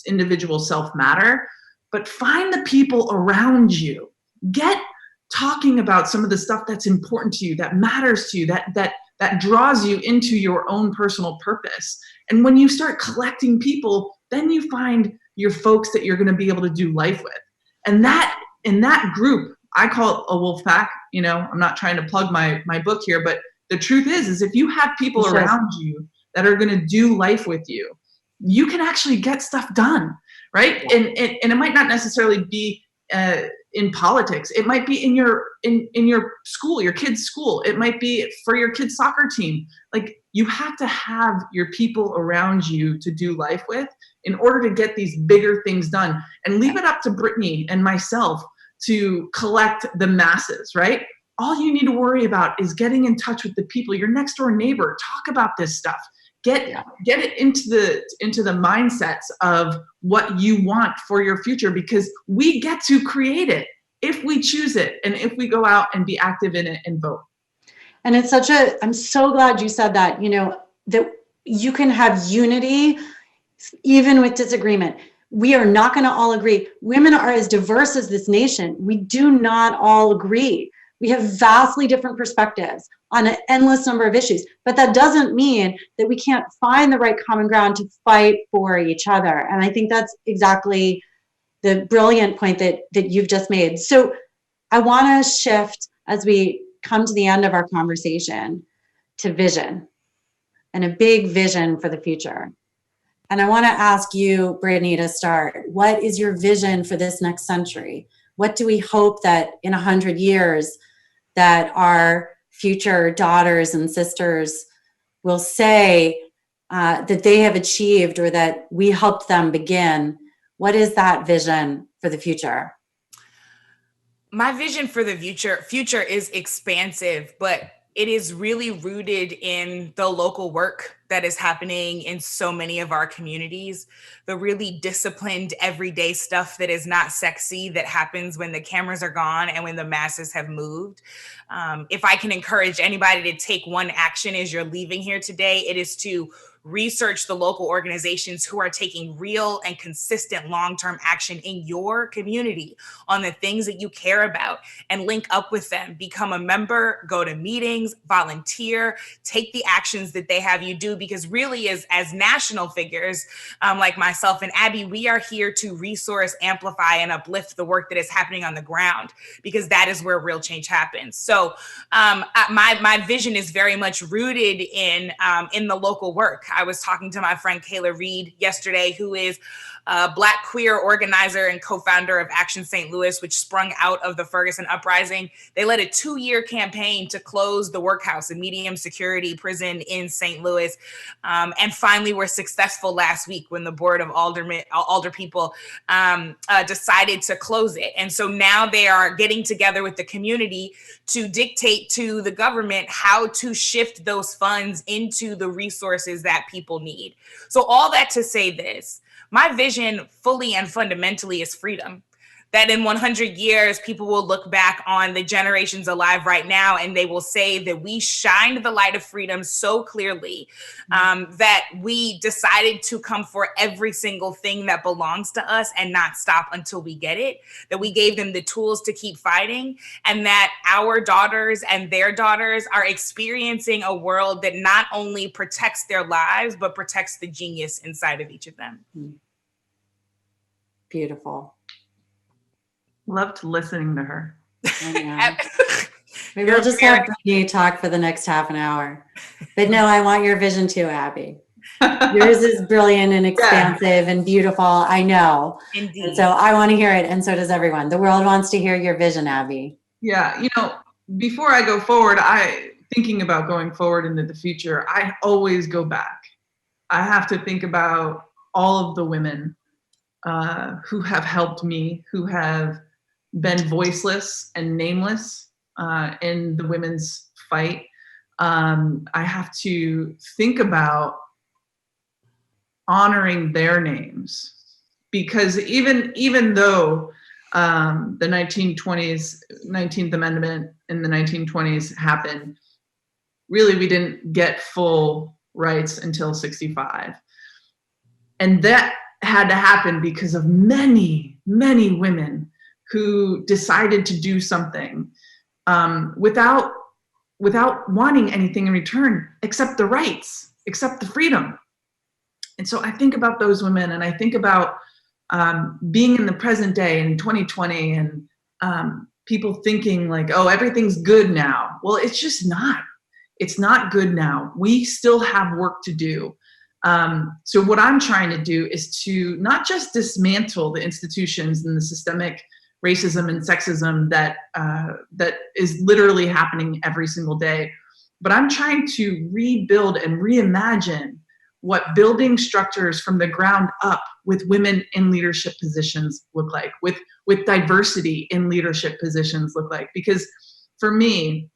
individual self matter. But find the people around you. Get talking about some of the stuff that's important to you, that matters to you, that draws you into your own personal purpose. And when you start collecting people, then you find your folks that you're going to be able to do life with. And that in that group, I call it a wolf pack. I'm not trying to plug my book here, but the truth is if you have people around you that are going to do life with you, you can actually get stuff done, right? Yeah. And it might not necessarily be in politics. It might be in your school, your kid's school. It might be for your kid's soccer team. Like, you have to have your people around you to do life with in order to get these bigger things done. And leave it up to Brittany and myself to collect the masses, right? All you need to worry about is getting in touch with the people, your next door neighbor. Talk about this stuff. Get it into the mindsets of what you want for your future, because we get to create it if we choose it and if we go out and be active in it and vote. And I'm so glad you said that, that you can have unity even with disagreement. We are not going to all agree. Women are as diverse as this nation. We do not all agree. We have vastly different perspectives on an endless number of issues, but that doesn't mean that we can't find the right common ground to fight for each other. And I think that's exactly the brilliant point that you've just made. So I want to shift, as we come to the end of our conversation, to vision, and a big vision for the future. And I want to ask you, Brittany, to start. What is your vision for this next century? What do we hope that in 100 years that our future daughters and sisters will say that they have achieved, or that we helped them begin? What is that vision for the future? My vision for the future is expansive, but it is really rooted in the local work that is happening in so many of our communities, the really disciplined everyday stuff that is not sexy, that happens when the cameras are gone and when the masses have moved. If I can encourage anybody to take one action as you're leaving here today, it is to research the local organizations who are taking real and consistent long-term action in your community on the things that you care about, and link up with them, become a member, go to meetings, volunteer, take the actions that they have you do, because really as national figures like myself and Abby, we are here to resource, amplify, and uplift the work that is happening on the ground, because that is where real change happens. So my vision is very much rooted in the local work. I was talking to my friend Kayla Reed yesterday, who is a Black queer organizer and co-founder of Action St. Louis, which sprung out of the Ferguson uprising. They led a 2-year campaign to close the workhouse, a medium security prison in St. Louis. And finally were successful last week when the board of alder people decided to close it. And so now they are getting together with the community to dictate to the government how to shift those funds into the resources that people need. So all that to say this, my vision fully and fundamentally is freedom. That in 100 years, people will look back on the generations alive right now, and they will say that we shined the light of freedom so clearly that we decided to come for every single thing that belongs to us and not stop until we get it, that we gave them the tools to keep fighting, and that our daughters and their daughters are experiencing a world that not only protects their lives, but protects the genius inside of each of them. Beautiful. Loved listening to her. Maybe we'll just have Brittany talk for the next half an hour. But no, I want your vision too, Abby. Yours is brilliant and expansive and beautiful. I know. Indeed. And so I want to hear it. And so does everyone. The world wants to hear your vision, Abby. Yeah. Before I go forward, thinking about going forward into the future, I always go back. I have to think about all of the women who have helped me, who have been voiceless and nameless in the women's fight. I have to think about honoring their names, because even though the 19th Amendment in the 1920s happened, really we didn't get full rights until 65. And that had to happen because of many, many women who decided to do something without wanting anything in return except the rights, except the freedom. And so I think about those women, and I think about being in the present day in 2020, and people thinking like, oh, everything's good now. Well, it's just not. It's not good now. We still have work to do. So what I'm trying to do is to not just dismantle the institutions and the systemic racism and sexism that is literally happening every single day, but I'm trying to rebuild and reimagine what building structures from the ground up with women in leadership positions look like, with diversity in leadership positions look like. Because for me,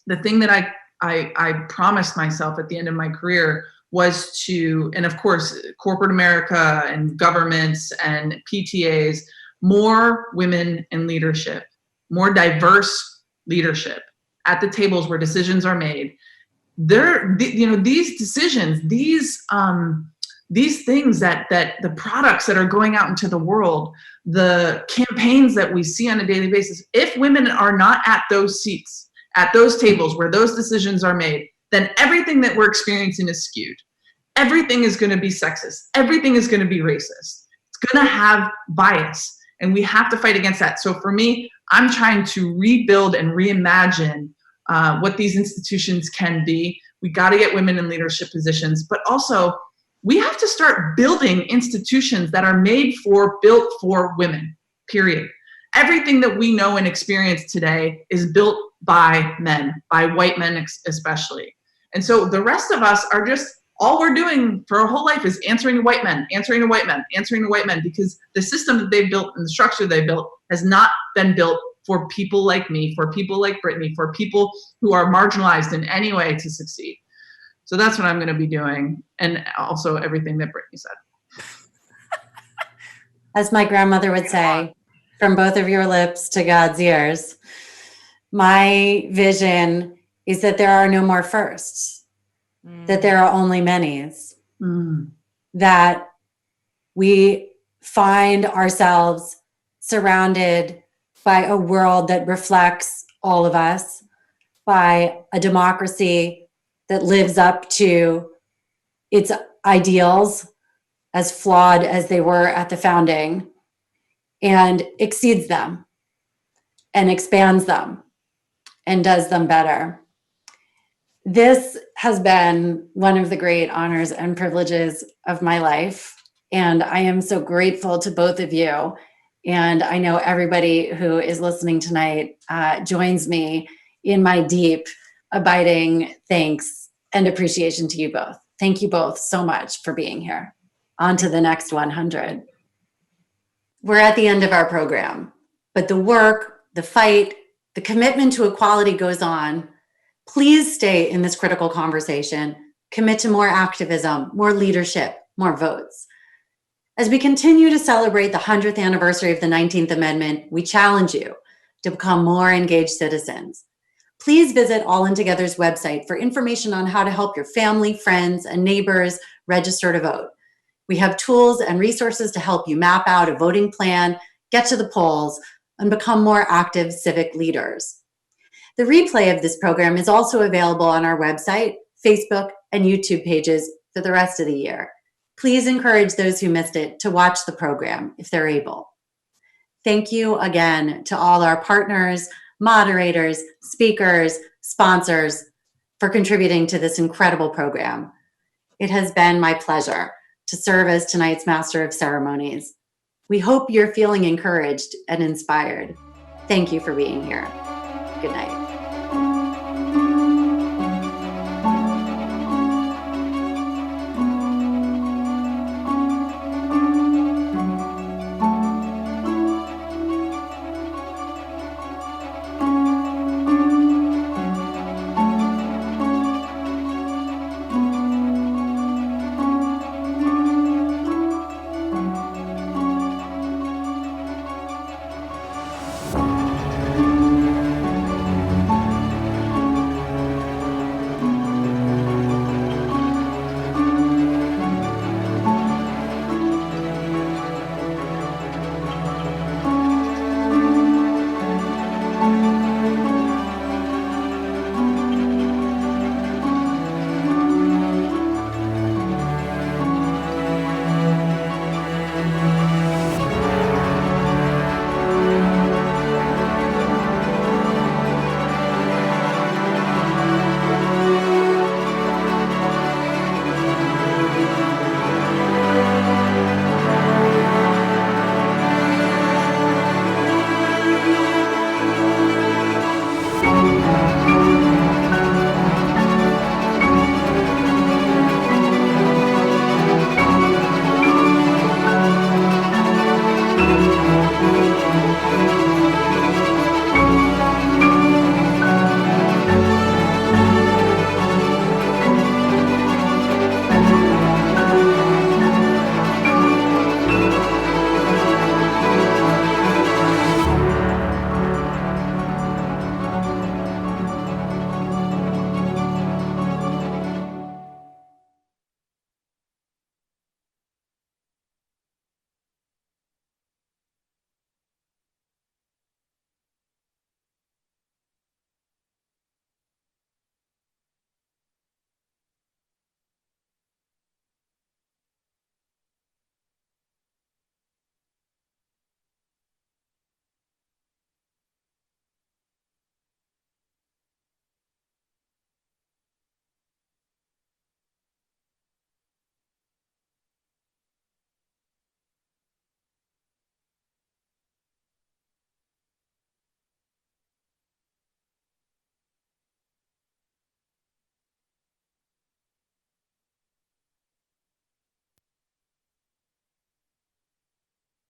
the thing that I promised myself at the end of my career was to, and of course, corporate America and governments and PTAs, more women in leadership, more diverse leadership at the tables where decisions are made. These decisions, these things that the products that are going out into the world, the campaigns that we see on a daily basis, if women are not at those seats, at those tables where those decisions are made, then everything that we're experiencing is skewed. Everything is going to be sexist. Everything is going to be racist. It's going to have bias, and we have to fight against that. So for me, I'm trying to rebuild and reimagine what these institutions can be. We got to get women in leadership positions, but also we have to start building institutions that are built for women, period. Everything that we know and experience today is built by men, by white men especially. And so the rest of us are just, all we're doing for our whole life is answering to white men, answering to white men, answering to white men, because the system that they've built and the structure they built has not been built for people like me, for people like Brittany, for people who are marginalized in any way to succeed. So that's what I'm going to be doing, and also everything that Brittany said. As my grandmother would say, from both of your lips to God's ears, my vision is that there are no more firsts. that there are only manys, that we find ourselves surrounded by a world that reflects all of us, by a democracy that lives up to its ideals, as flawed as they were at the founding, and exceeds them and expands them and does them better. This has been one of the great honors and privileges of my life, and I am so grateful to both of you. And I know everybody who is listening tonight joins me in my deep, abiding thanks and appreciation to you both. Thank you both so much for being here. On to the next 100. We're at the end of our program, but the work, the fight, the commitment to equality goes on. Please stay in this critical conversation. Commit to more activism, more leadership, more votes. As we continue to celebrate the 100th anniversary of the 19th Amendment, we challenge you to become more engaged citizens. Please visit All In Together's website for information on how to help your family, friends, and neighbors register to vote. We have tools and resources to help you map out a voting plan, get to the polls, and become more active civic leaders. The replay of this program is also available on our website, Facebook, and YouTube pages for the rest of the year. Please encourage those who missed it to watch the program if they're able. Thank you again to all our partners, moderators, speakers, sponsors for contributing to this incredible program. It has been my pleasure to serve as tonight's Master of Ceremonies. We hope you're feeling encouraged and inspired. Thank you for being here. Good night.